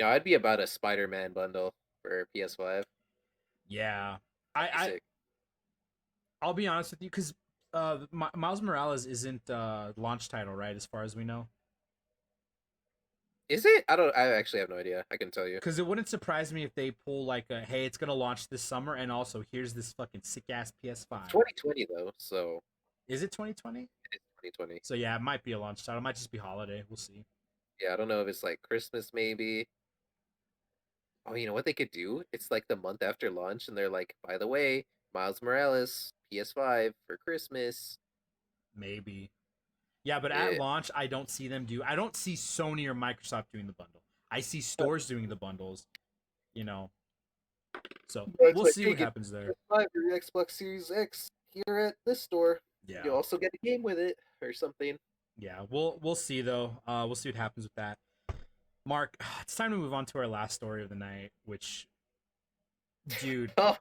I'd be about a Spider-Man bundle for PS5. Yeah. That'd be I sick. I'll be honest with you cuz Miles Morales isn't launch title, right, as far as we know. Is it? I don't. I actually have no idea. I can tell you. Cuz it wouldn't surprise me if they pull like a hey, it's going to launch this summer and also here's this fucking sick ass It's PS5. 2020 though, so Is it 2020? it's 2020. So yeah, it might be a launch title. It might just be holiday. We'll see. Yeah, I don't know if it's like Christmas maybe. Oh, you know what they could do? It's like the month after launch, and they're like, by the way, Miles Morales PS5 for Christmas. Maybe. Yeah, but at Yeah. launch, I don't see them do. I don't see Sony or Microsoft doing the bundle. I see stores doing the bundles. You know, so It's we'll like, see hey, what get happens there. PS5 or your Xbox Series X here at this store. You Yeah, also get a game with it or something. yeah. We'll see though. We'll see what happens with that. Mark, it's time to move on to our last story of the night. Which, dude, Oh,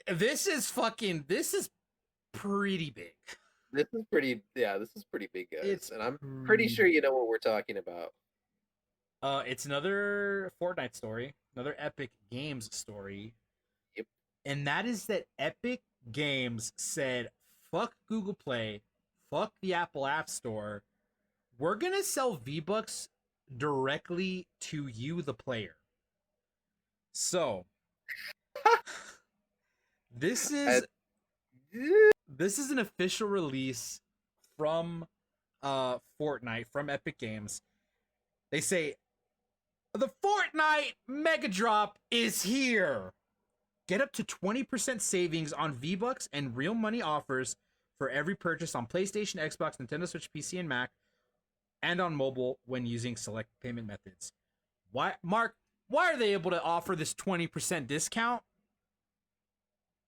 This is pretty big. this is pretty. Yeah, this is pretty big, guys, It's and I'm pretty pretty sure you big. know what we're talking about. It's another Fortnite story, another Epic Games story, Yep. and that is that Epic Games said, "Fuck Google Play, fuck the Apple App Store. We're gonna sell V-Bucks directly to you, the player." So this I, is this is an official release from Fortnite from Epic Games. They say the Fortnite Mega Drop is here. Get up to 20% savings on V-Bucks and real money offers for every purchase on PlayStation, Xbox, Nintendo Switch, PC, and Mac, and on mobile when using select payment methods. Why, Mark? Why are they able to offer this 20% discount?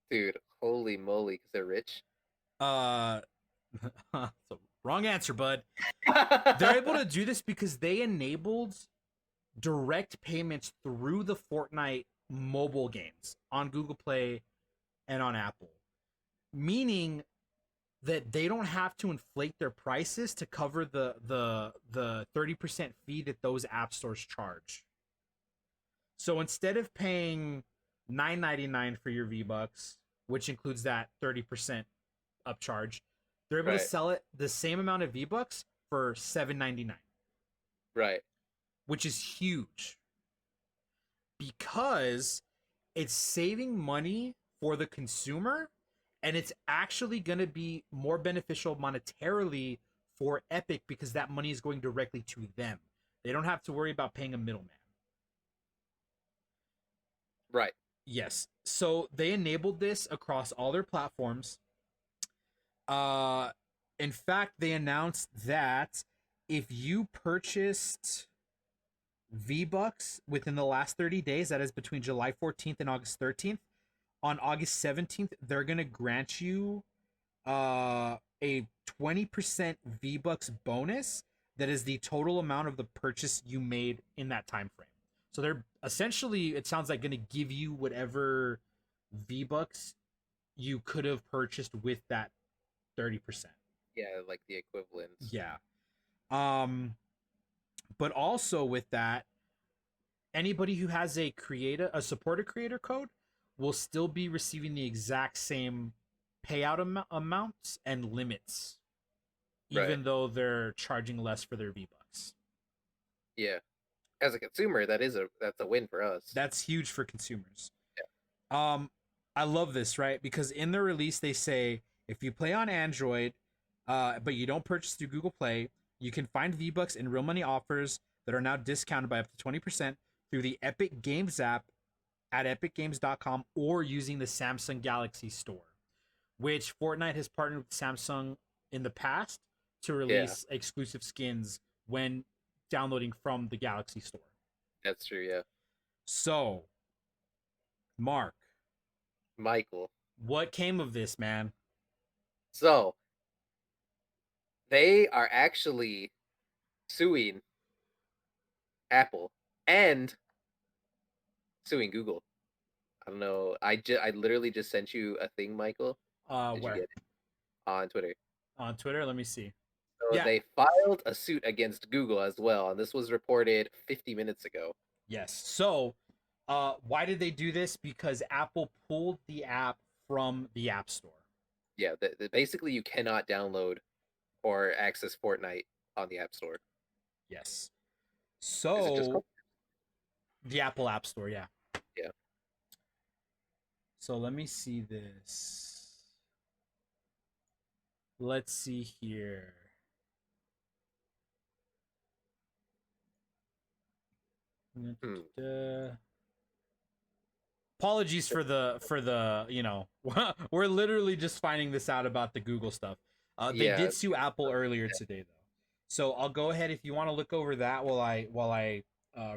dude, holy moly, because they're rich. Uh, so wrong answer, bud. They're able to do this because they enabled direct payments through the Fortnite mobile games on Google Play and on Apple, meaning that they don't have to inflate their prices to cover the 30% fee that those app stores charge. So instead of paying $9.99 for your V-Bucks, which includes that 30% upcharge, they're able to Right, sell it the same amount of V-Bucks for $7.99, right, which is huge because it's saving money for the consumer and it's actually going to be more beneficial monetarily for Epic because that money is going directly to them. They don't have to worry about paying a middleman. right. Yes. So they enabled this across all their platforms. Uh in fact, they announced that if you purchased V-Bucks within the last 30 days, that is between July 14th and August 13th, on August 17th, they're going to grant you a 20% V-Bucks bonus that is the total amount of the purchase you made in that time frame. So they're essentially, it sounds like, going to give you whatever V-Bucks you could have purchased with that 30%. Yeah, like the equivalents. Yeah. Um but also with that, anybody who has a supporter creator code will still be receiving the exact same payout amounts and limits, Right. even though they're charging less for their V Bucks. Yeah. As a consumer, that's a win for us. That's huge for consumers. Yeah. Um, I love this, right? Because in the release they say if you play on Android, but you don't purchase through Google Play, you can find V Bucks and real money offers that are now discounted by up to 20% through the Epic Games app at epicgames.com or using the Samsung Galaxy Store, which Fortnite has partnered with Samsung in the past to Yeah, release exclusive skins when downloading from the Galaxy Store. that's true. Yeah. So, Mark, Michael. what came of this, man? So they are actually suing Apple and suing Google. I don't know. I literally just sent you a thing, Michael. Did you get Where? it on Twitter? On Twitter? Let me see. So Yeah. they filed a suit against Google as well, and this was reported 50 minutes ago. Yes. So, why did they do this? Because Apple pulled the app from the App Store. Yeah, basically you cannot download or access Fortnite on the App Store. Yes. Is it just So, called? the Apple App Store, yeah. Yeah. So, let me see this. Let's see here. Hmm. Apologies for the we're literally just finding this out about the Google stuff. They Yeah. did sue Apple earlier today though, so I'll go ahead if you want to look over that while I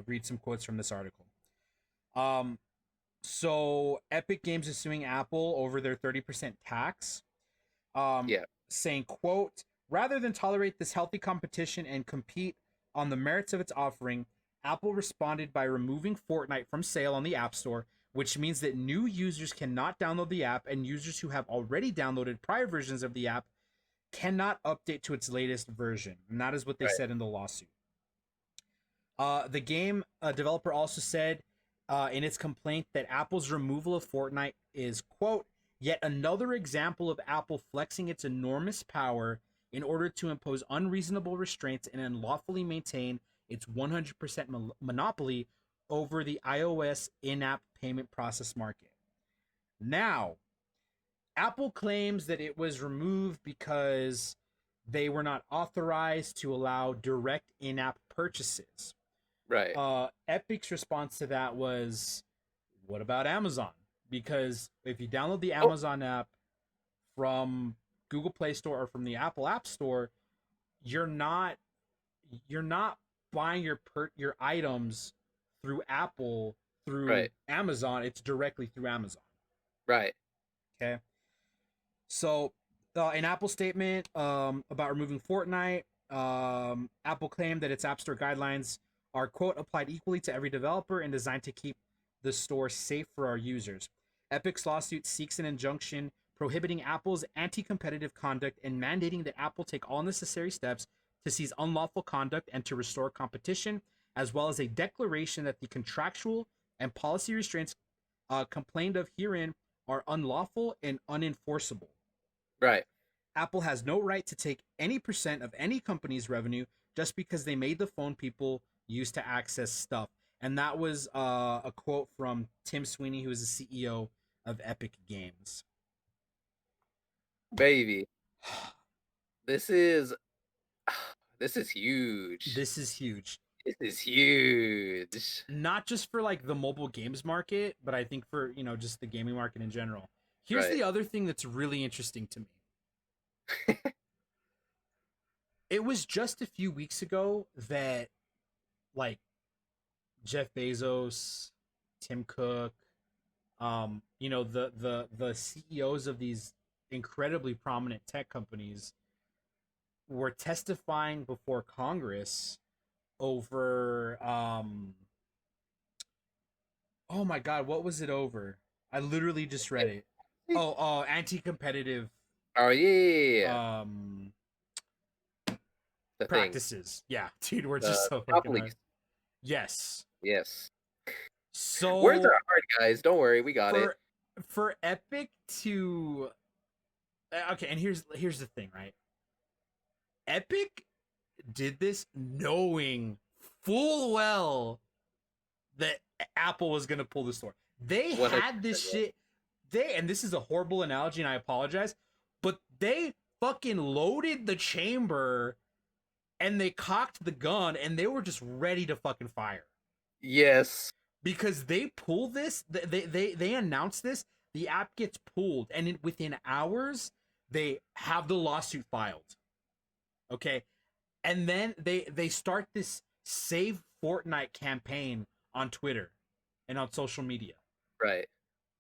read some quotes from this article. Um, so Epic Games is suing Apple over their 30% tax. Um, Yeah. saying, "quote Rather than tolerate this healthy competition and compete on the merits of its offering, Apple responded by removing Fortnite from sale on the App Store, which means that new users cannot download the app, and users who have already downloaded prior versions of the app cannot update to its latest version." And that is what they Right. said in the lawsuit. The game developer also said in its complaint that Apple's removal of Fortnite is, quote, yet another example of Apple flexing its enormous power in order to impose unreasonable restraints and unlawfully maintain its 100% monopoly over the iOS in app payment process market. Now, Apple claims that it was removed because they were not authorized to allow direct in app purchases. Right. Epic's response to that was, "What about Amazon? Because if you download the Oh, Amazon app from Google Play Store or from the Apple App Store, you're not you're not buying your items through Apple through right. Amazon. It's directly through Amazon." Right. Okay. So, an Apple statement about removing Fortnite, Apple claimed that its App Store guidelines are, quote, applied equally to every developer and designed to keep the store safe for our users. Epic's lawsuit seeks an injunction prohibiting Apple's anti competitive conduct and mandating that Apple take all necessary steps to seize unlawful conduct and to restore competition, as well as a declaration that the contractual and policy restraints complained of herein are unlawful and unenforceable. Right. Apple has no right to take any percent of any company's revenue just because they made the phone people use to access stuff. And that was a quote from Tim Sweeney, who is the CEO of Epic Games. Baby. This is this is huge. This is huge. This is huge. Not just for like the mobile games market, but I think for, just the gaming market in general. Here's Right. the other thing that's really interesting to me. It was just a few weeks ago that like Jeff Bezos, Tim Cook, the CEOs of these incredibly prominent tech companies were testifying before Congress over oh my god, what was it over? I literally just read it. Oh, anti-competitive Oh yeah. um The thing. practices. Yeah, dude, we're just The so fucking hard. monopolies. Yes. Yes. Words So are hard, guys. Don't worry, we got it. for Epic to okay, and here's the thing, right? Epic did this knowing full well that Apple was going to pull the store. They 100%. had this shit. And this is a horrible analogy, and I apologize, but they fucking loaded the chamber and they cocked the gun and they were just ready to fucking fire Yes. because they pull this. They announce this. The app gets pulled, and within hours they have the lawsuit filed. Okay, and then they start this Save Fortnite campaign on Twitter and on social media. Right.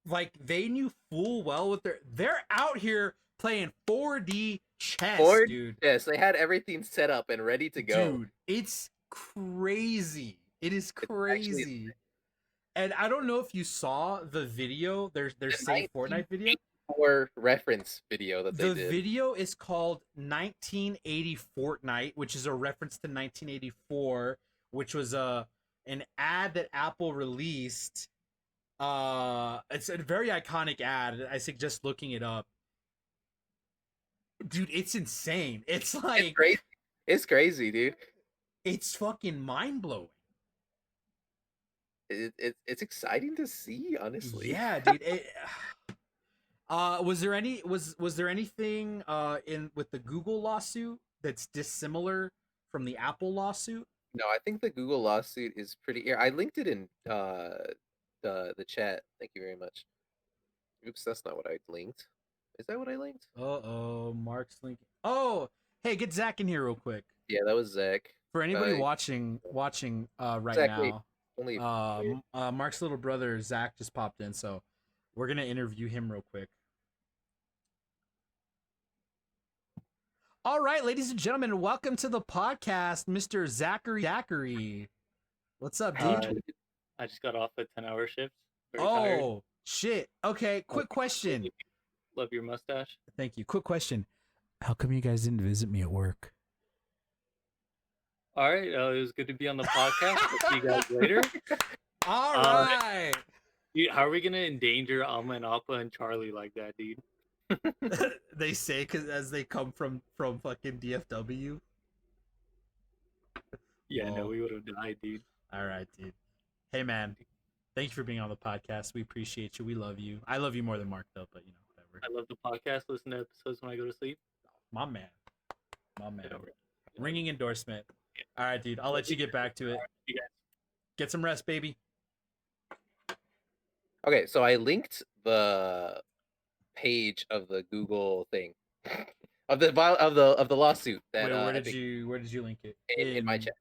Like they knew full well what they're out here playing 4D chess, Ford? dude. Yes, they had everything set up and ready to go. Dude, it's crazy. It is It's actually crazy. And I don't know if you saw the video, their The Save Fortnite video. 1984 reference video that they The did. video is called 1980 Fortnite, which is a reference to 1984, which was an ad that Apple released. It's a very iconic ad. I suggest looking it up. Dude, it's insane. It's It's like crazy. It's crazy, dude. it's fucking mind-blowing. It's exciting to see, honestly. Yeah, dude. Was there was there anything in with the Google lawsuit that's dissimilar from the Apple lawsuit? No, I think the Google lawsuit is pretty. Here, I linked it in the chat. Thank you very much. Oops, that's not what I linked. Is that what I linked? Uh-oh, Mark's link. Oh, hey, get Zach in here real quick. Yeah, that was Zach. For anybody Uh, watching right Zach, wait, now, only Mark's little brother Zach just popped in, so we're gonna interview him real quick. All right, ladies and gentlemen, welcome to the podcast, Mr. Zachary. What's up, dude? I just got off a 10-hour shift. Very tired. Oh, shit. Okay, quick question. Love your mustache. Thank you. Quick question. How come you guys didn't visit me at work? All right, it was good to be on the podcast. We'll see you guys later. All right. Dude, how are we gonna endanger Alma and Aqua and Charlie like that, dude? They say because as they come from fucking DFW. Yeah, no, Whoa. we would have died, dude. All right, dude. Hey, man. Thank you for being on the podcast. We appreciate you. We love you. I love you more than Mark, though, but whatever. I love the podcast. Listen to episodes when I go to sleep. My man. My man. Yeah, Ringing endorsement. All right, dude. I'll let you get back to it. All right, you guys. Get some rest, baby. Okay, so I linked the page of the Google thing of the lawsuit that Wait, where did Epic you link it? in my chat.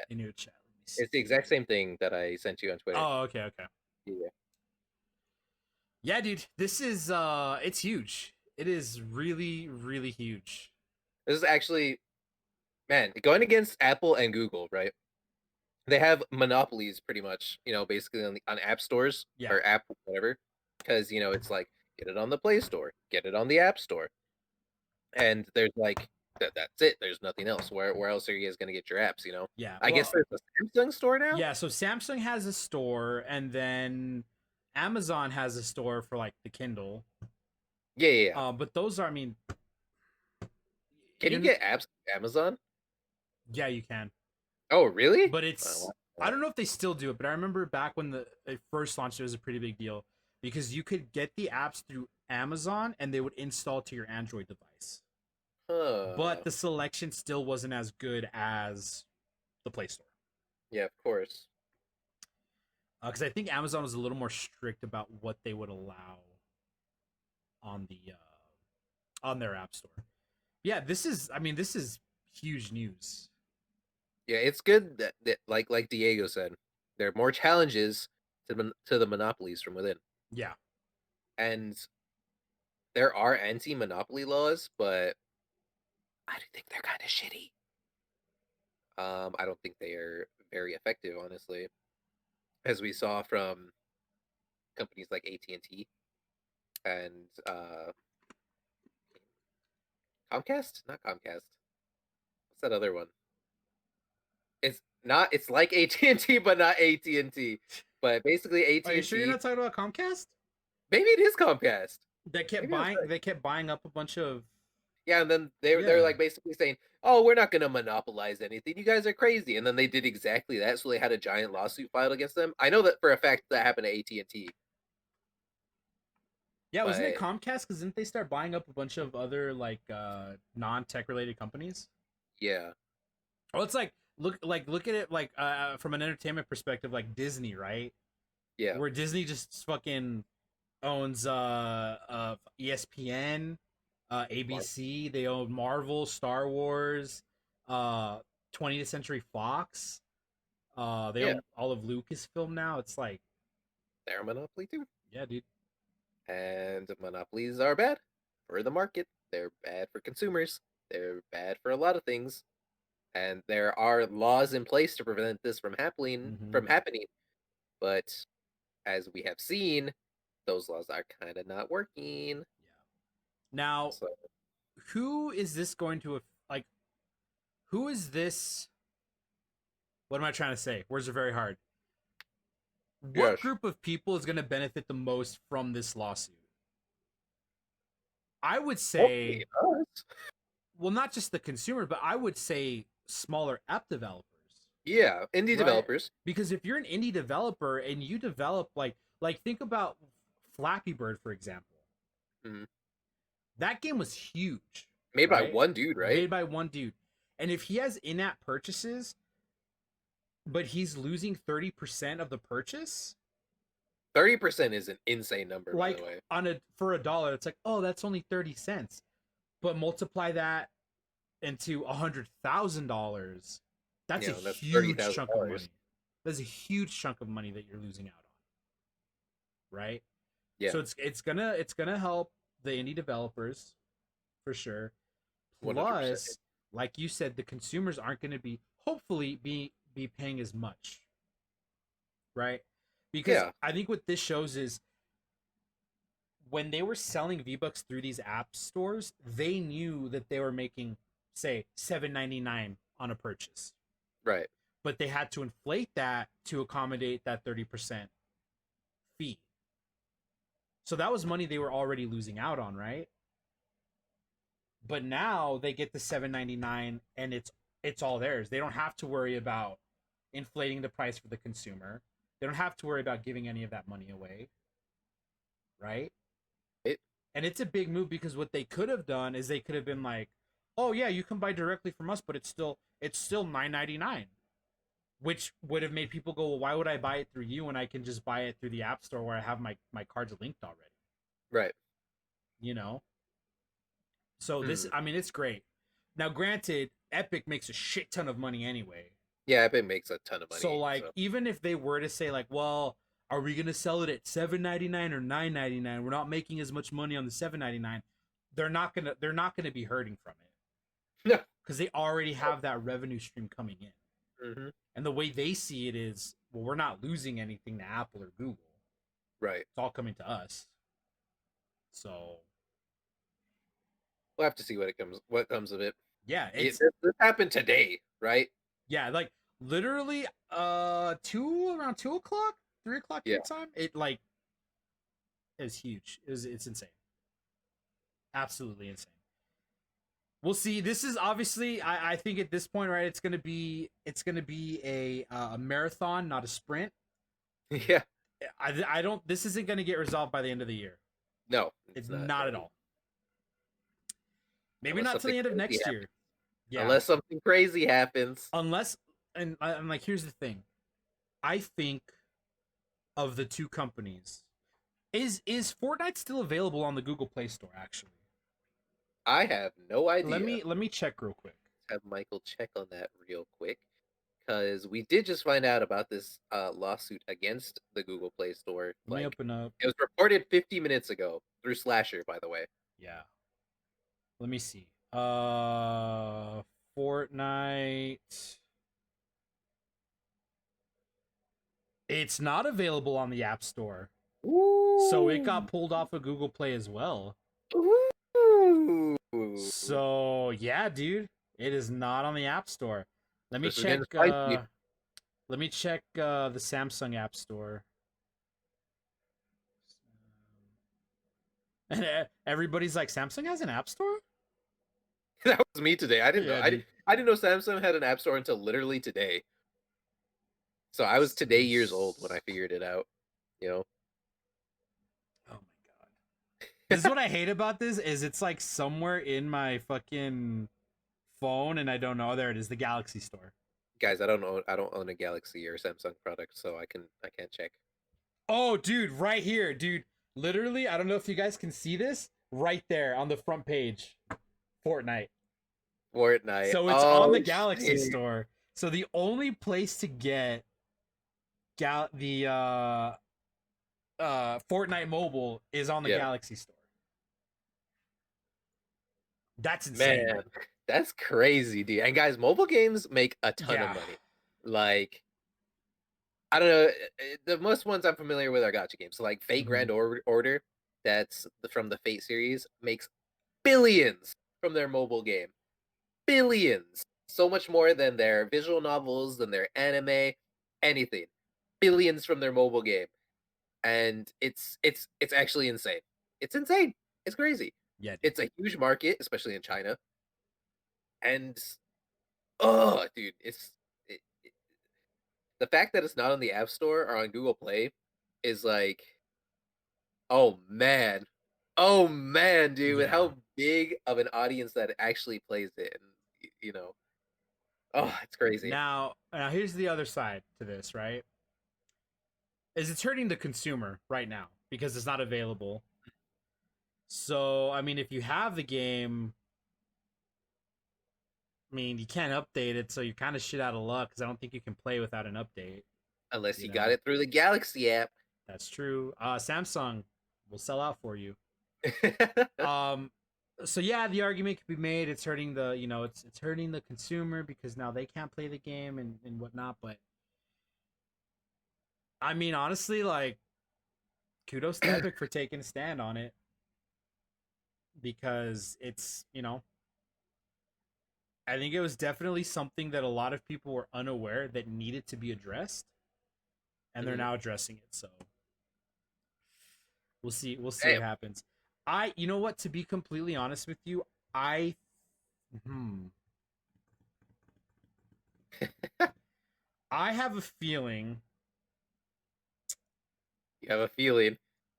In your chat. Let me see. It's the exact same thing that I sent you on Twitter. Oh, okay. Yeah. Yeah, dude. This is it's huge. It is really, really huge. This is actually, man, going against Apple and Google, right? They have monopolies pretty much, basically on app stores Yeah. or app whatever, because it's like get it on the Play Store, get it on the App Store, and there's like that's it. There's nothing else. Where else are you guys gonna get your apps? Yeah. I guess there's a Samsung store now. Yeah, so Samsung has a store, and then Amazon has a store for like the Kindle. Yeah. But those are, I mean, Can you get apps on Amazon? Yeah, you can. Oh, really? But it's Oh, I don't know if they still do it, but I remember back when it first launched, it was a pretty big deal because you could get the apps through Amazon and they would install to your Android device. But the selection still wasn't as good as the Play Store. Yeah, of course. Because I think Amazon was a little more strict about what they would allow on the on their app store. Yeah, this is huge news. Yeah, it's good that like Diego said, there are more challenges to the monopolies from within. Yeah. And there are anti-monopoly laws, but I do think they're kind of shitty. I don't think they are very effective, honestly, as we saw from companies like AT&T and Comcast. Not Comcast. What's that other one? It's like AT&T, but not AT&T. But basically AT&T. Are you sure you're not talking about Comcast? Maybe it is Comcast. They kept buying up a bunch of. Yeah, and then they're like basically saying, "Oh, we're not going to monopolize anything. You guys are crazy." And then they did exactly that, so they had a giant lawsuit filed against them. I know that for a fact that happened to AT&T. Yeah, wasn't it Comcast? Because didn't they start buying up a bunch of other like non-tech related companies? Yeah. Oh, it's like look at it like from an entertainment perspective, like Disney, right? Yeah. Where Disney just fucking owns ESPN, ABC. They own Marvel, Star Wars, 20th Century Fox. They own all of Lucasfilm now. It's like they're a monopoly too. Yeah, dude. And monopolies are bad for the market. They're bad for consumers. They're bad for a lot of things. And there are laws in place to prevent this from happening. But as we have seen, those laws are kind of not working. Yeah. Now, So who is this going to like? Who is this? What am I trying to say? Words are very hard. What yes, group of people is going to benefit the most from this lawsuit? I would say, hopefully us. well, not just the consumer, but I would say smaller app developers. Yeah, indie Right? developers. Because if you're an indie developer and you develop like think about Flappy Bird, for example. Mhm. That game was huge. Made by right? one dude, right? Made by one dude. And if he has in-app purchases, but he's losing 30% of the purchase, 30% is an insane number, by like the way. for $1, it's like, oh, that's only 30 cents. But multiply that into $100,000. That's You a know, that's huge chunk of $30,000. money. That's a huge chunk of money that you're losing out on. Right? Yeah, So it's gonna help the indie developers for sure. 100%. Plus, like you said, the consumers aren't gonna be hopefully be paying as much. Right? Because Yeah, I think what this shows is when they were selling V-Bucks through these app stores, they knew that they were making, say, $7.99 on a purchase. right. But they had to inflate that to accommodate that 30% fee. So that was money they were already losing out on, right? But now they get the $7.99 and it's all theirs. They don't have to worry about inflating the price for the consumer. They don't have to worry about giving any of that money away. Right? And it's a big move because what they could have done is they could have been like, "Oh yeah, you can buy directly from us, but it's still $9.99." Which would have made people go, "Well, why would I buy it through you when I can just buy it through the App Store where I have my cards linked already?" Right. You know? So this, I mean, it's great. Now, granted, Epic makes a shit ton of money anyway. Yeah, Epic makes a ton of money. So like, even if they were to say like, "Well, are we gonna sell it at $7.99 or $9.99? We're not making as much money on the $7.99." They're not gonna be hurting from it. No. Because they already have that revenue stream coming in. Mm-hmm. And the way they see it is, well, we're not losing anything to Apple or Google. Right. It's all coming to us. So we'll have to see what comes of it. yeah, this happened today, right? Yeah, like literally around 2 o'clock, 3 o'clock your time. It like is huge. It's insane. Absolutely insane. We'll see. This is obviously, I think at this point, right? It's gonna be a marathon, not a sprint. Yeah. I don't. This isn't gonna get resolved by the end of the year. No, it's not at all. Maybe unless not till the end of next year. Yeah. Unless something crazy happens. Unless, and I'm like, here's the thing. I think of the two companies, is Fortnite still available on the Google Play Store? Actually, I have no idea. Let me check real quick. Have Michael check on that real quick, because we did just find out about this lawsuit against the Google Play Store. Let me open up. It was reported 50 minutes ago through Slasher, by the way. Yeah. Let me see. Fortnite. It's not available on the App Store. Ooh. So it got pulled off of Google Play as well. Ooh. So yeah, dude, it is not on the App Store. Let me check. Let me check the Samsung App Store. And everybody's like, Samsung has an App Store? That was me today. I didn't know. I didn't know Samsung had an App Store until literally today. So I was today years old when I figured it out. You know. Oh my god. This is what I hate about this is it's like somewhere in my fucking phone and I don't know. There it is, the Galaxy Store. Guys, I don't own a Galaxy or Samsung product, so I can't check. Oh, dude, right here, dude. Literally, I don't know if you guys can see this right there on the front page. Fortnite. So it's on the Galaxy Store. So the only place to get the Fortnite Mobile is on the Galaxy Store. That's insane. Man, that's crazy, dude. And guys, mobile games make a ton of money. Like, I don't know. The most ones I'm familiar with are gacha games. So like Fate Mhm. Grand Order, that's from the Fate series, makes billions from their mobile game. Billions. So much more than their visual novels, than their anime, anything. Billions from their mobile game. And it's actually insane. It's insane. It's crazy. Yeah, dude. It's a huge market, especially in China. And oh, dude, the fact that it's not on the App Store or on Google Play is like, oh man, oh man, dude, with Yeah. how big of an audience that actually plays it, and oh, it's crazy. Now here's the other side to this, right? Is it's hurting the consumer right now because it's not available. So, I mean, if you have the game, I mean, you can't update it, so you're kind of shit out of luck because I don't think you can play without an update. Unless You you got know, it through the Galaxy app. that's true. Samsung will sell out for you. Um, so yeah, the argument could be made. It's hurting the, it's hurting the consumer because now they can't play the game and whatnot. But I mean, honestly, like, kudos to Epic for taking a stand on it because it's, I think it was definitely something that a lot of people were unaware that needed to be addressed, and they're Mhm. now addressing it. So we'll see what Damn. happens. You know what? To be completely honest with you, I, hmm, I have a feeling. You have a feeling.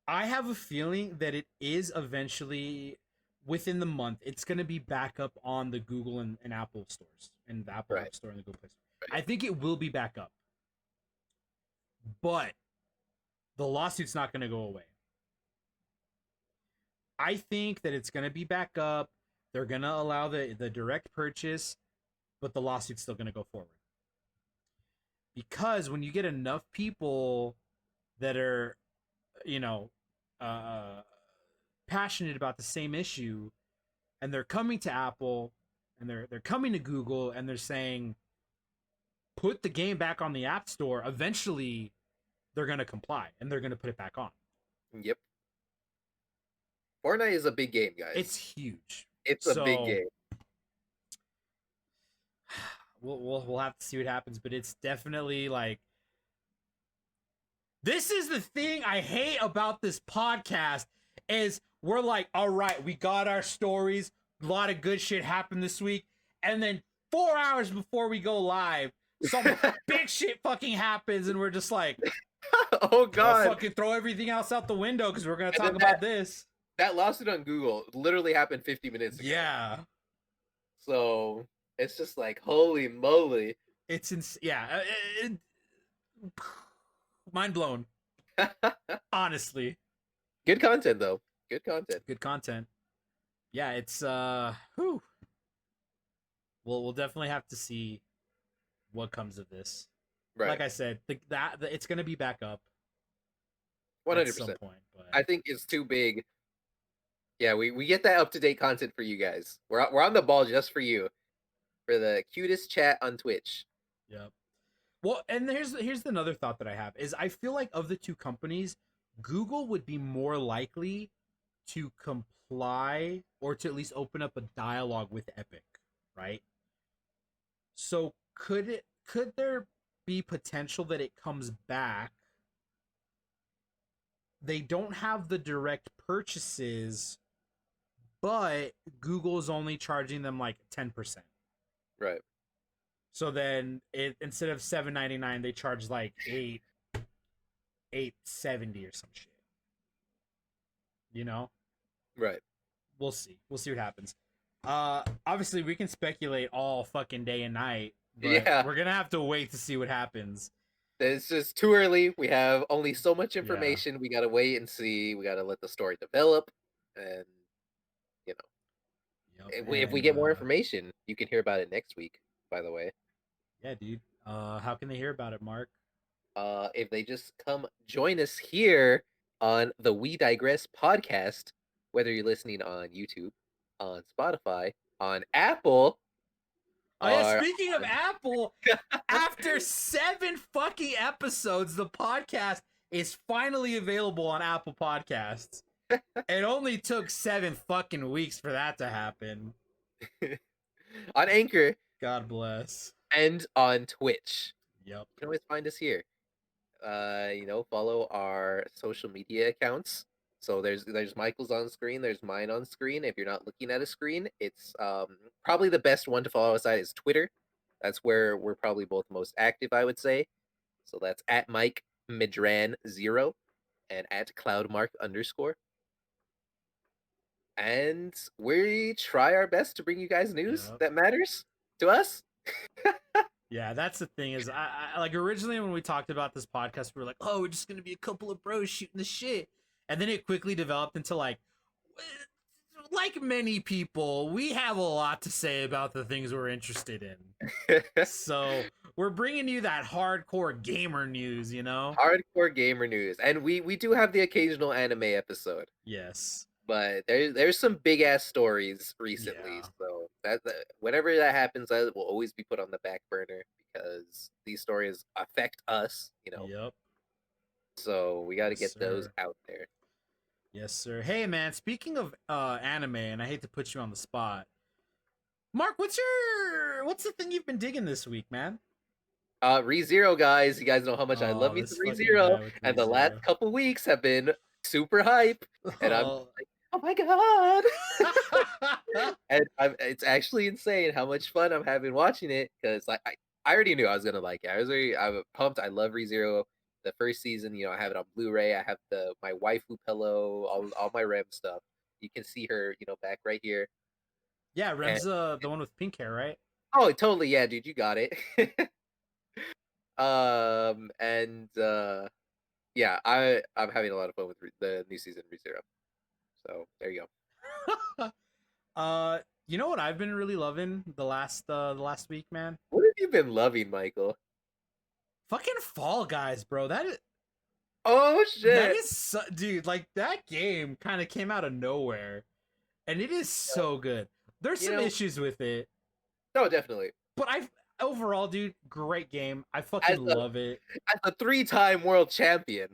I have a feeling that it is eventually within the month. It's going to be back up on the Google and Apple stores and the Apple Right. App Store and the Google Play Store. I Right. think it will be back up, but the lawsuit's not going to go away. I think that it's going to be back up. They're going to allow the direct purchase, but the lawsuit's still going to go forward. Because when you get enough people that are, you know, uh, passionate about the same issue, and they're coming to Apple, and they're coming to Google, and they're saying, put the game back on the App Store. Eventually, they're going to comply and they're going to put it back on. Yep. Fortnite is a big game, guys. It's huge. It's a big So game. we'll have to see what happens, but it's definitely like, this is the thing I hate about this podcast is we're like, all right, we got our stories, a lot of good shit happened this week, and then 4 hours before we go live, some big shit fucking happens, and we're just like, Oh I'll god. fucking throw everything else out the window because we're gonna And talk then about this. that lawsuit on Google literally happened 50 minutes ago. Yeah, So it's just like, holy moly. yeah, mind blown. Honestly, Good content though. Good content. good content. Yeah, it's whew. We'll definitely have to see what comes of this. Right. Like I said, it's gonna be back up at some 100%. point. But I think it's too big. Yeah, we get that up-to-date content for you guys. We're on the ball just for you. For the cutest chat on Twitch. yep. Well, and here's another thought that I have is I feel like of the two companies, Google would be more likely to comply or to at least open up a dialogue with Epic, right? So could there be potential that it comes back? They don't have the direct purchases, but Google's only charging them like 10%. Right. So then instead of $7.99, they charge like $8.70 or some shit. You know? Right. We'll see. We'll see what happens. Obviously we can speculate all fucking day and night, but Yeah. we're gonna have to wait to see what happens. It's just too early. We have only so much Yeah. information. We gotta wait and see. We gotta let the story develop. And you know, Yep, if we get more and, information, you can hear about it next week, by the way. yeah, dude. How can they hear about it, Mark? If they just come join us here on the We Digress podcast, whether you're listening on YouTube, on Spotify, on Apple, Oh yeah, are speaking of Apple, after 7 fucking episodes, the podcast is finally available on Apple Podcasts. It only took 7 fucking weeks for that to happen. on Anchor God bless. and on Twitch. Yep. You can always find us here. Follow our social media accounts. So there's Michael's on screen, there's mine on screen. If you're not looking at a screen, it's probably the best one to follow aside is Twitter. That's where we're probably both most active, I would say. So that's at Mike Midran0 and at Cloudmark_. And we try our best to bring you guys news Yep. that matters to us. Yeah, that's the thing is I like originally when we talked about this podcast, we were like, oh, we're just gonna be a couple of bros shooting the shit. And then it quickly developed into like many people, we have a lot to say about the things we're interested in. So we're bringing you that hardcore gamer news, you know? Hardcore gamer news. And we do have the occasional anime episode. Yes. But there's some big ass stories recently, Yeah. so that whenever that happens, that will always be put on the back burner because these stories affect us, Yep. So we got to Yes, get those sir. out there. Yes, sir. Hey man, speaking of anime, and I hate to put you on the spot. Mark, what's the thing you've been digging this week, man? ReZero guys, you guys know how much I love me This some fucking ReZero, guy with and the last ReZero. couple weeks have been super hype, and I'm Oh. like, oh my god. And it's actually insane how much fun I'm having watching it because like I already knew I was gonna like it. I was pumped. I love ReZero. The first season, I have it on Blu-ray. I have my waifu pillow, all my Rem stuff. You can see her, back right here. Yeah, And Rem's the one with pink hair, right? oh, totally, yeah, dude, you got it. And yeah, I'm having a lot of fun with the new season of ReZero. So there you go. You know what I've been really loving the last week, man? What have you been loving, Michael? Fucking Fall Guys, bro. Oh That shit! is dude, like that game kind of came out of nowhere and it is so good. There's You some know, issues with it, no, definitely. but I overall, dude, great game. I As fucking a love it. as a 3-time world champion,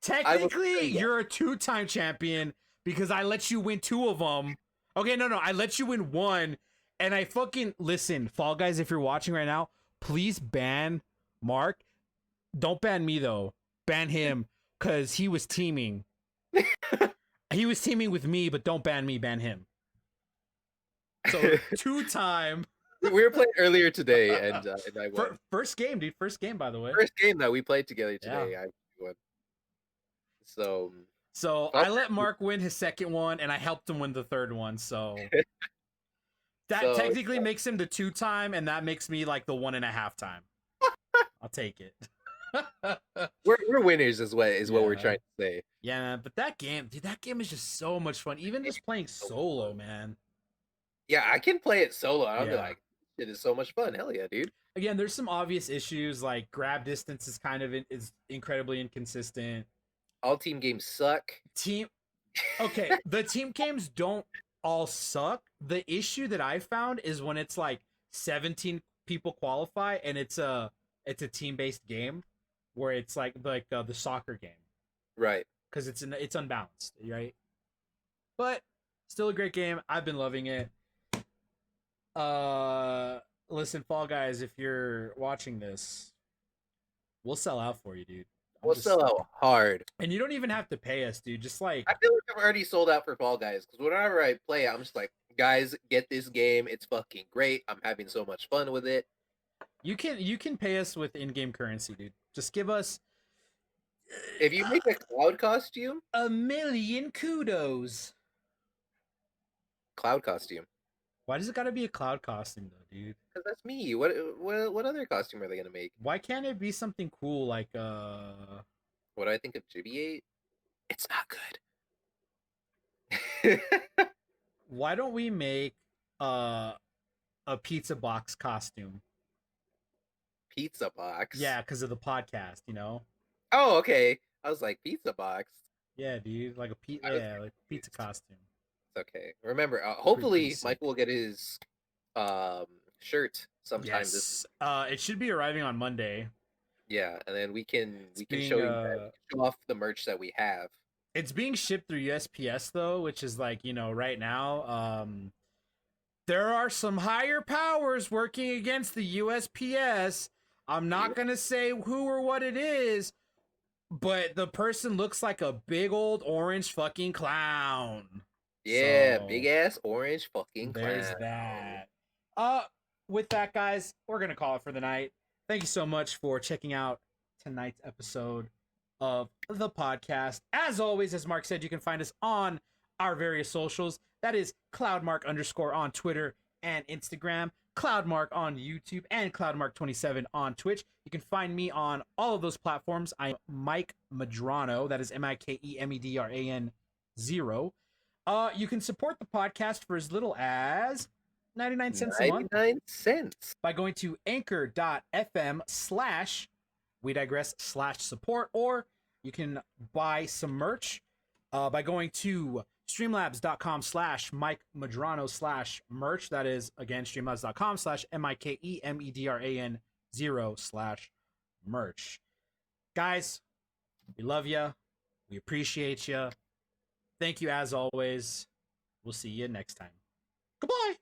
I will Technically, say that. you're a 2-time champion because I let you win 2 of them. Okay, no, I let you win 1, and I fucking listen, Fall Guys. If you're watching right now, please ban Mark. Don't ban me though. Ban him because he was teaming. He was teaming with me, but don't ban me. Ban him. So 2-time. We were playing earlier today, and I won. First game, dude. First game, by the way. First game that we played together today, Yeah. I won. So So Fall I let Mark win his second one, and I helped him win the third one. So that So, technically makes him the 2-time, and that makes me like the 1.5-time. I'll take it. we're winners, is what we're Yeah. trying to say. Yeah, man, but that game, dude, that game is just so much fun. Even just playing solo, man. Yeah, I can play it solo. I'll be Yeah. like, it is so much fun. Hell yeah, dude. Again, there's some obvious issues like grab distance is kind of is incredibly inconsistent. All team games suck. Okay, the team games don't all suck. The issue that I found is when it's like 17 people qualify and it's a team-based game where it's like the soccer game Right. because it's unbalanced, right? But still a great game. I've been loving it. Listen, Fall Guys, if you're watching this, we'll sell out for you, dude. We'll sell out hard. And you don't even have to pay us, dude. Just like I feel like I've already sold out for Fall Guys because whenever I play it, I'm just like, guys, get this game. It's fucking great. I'm having so much fun with it. you can pay us with in-game currency, dude. Just give us If you make a cloud costume, 1,000,000 kudos. cloud costume. Why does it gotta be a cloud costume though, dude? Because that's me. What other costume are they gonna make? Why can't it be something cool like What do I think of Chibi 8? It's not good. why don't we make a pizza box costume? Pizza box. Yeah, because of the podcast, you know? Oh, okay. I was like, pizza box. Yeah, dude, like I was like pizza costume. It's okay. Remember, hopefully pretty sick. Michael will get his shirt sometime this. Yes. It should be arriving on Monday. Yeah, and then we can being, show you that, show off the merch that we have. It's being shipped through USPS though, which is like, right now, there are some higher powers working against the USPS. I'm not going to say who or what it is, but the person looks like a big old orange fucking clown. Yeah, So, big ass orange fucking clown. there's that. With that, guys, we're going to call it for the night. Thank you so much for checking out tonight's episode of the podcast. As always, as Mark said, you can find us on our various socials. That is Cloudmark_ on Twitter and Instagram, Cloudmark on YouTube, and Cloudmark27 on Twitch. You can find me on all of those platforms. I'm Mike Medrano. That is MIKEMEDRAN 0. You can support the podcast for as little as 99 cents a month 99 cents by going to anchor.fm/ we digress /support, or you can buy some merch by going to streamlabs.com/Mike Medrano /merch. That is, again, streamlabs.com/MIKEMEDRAN 0/merch. Guys, we love you. We appreciate you. Thank you as always. We'll see you next time. Goodbye.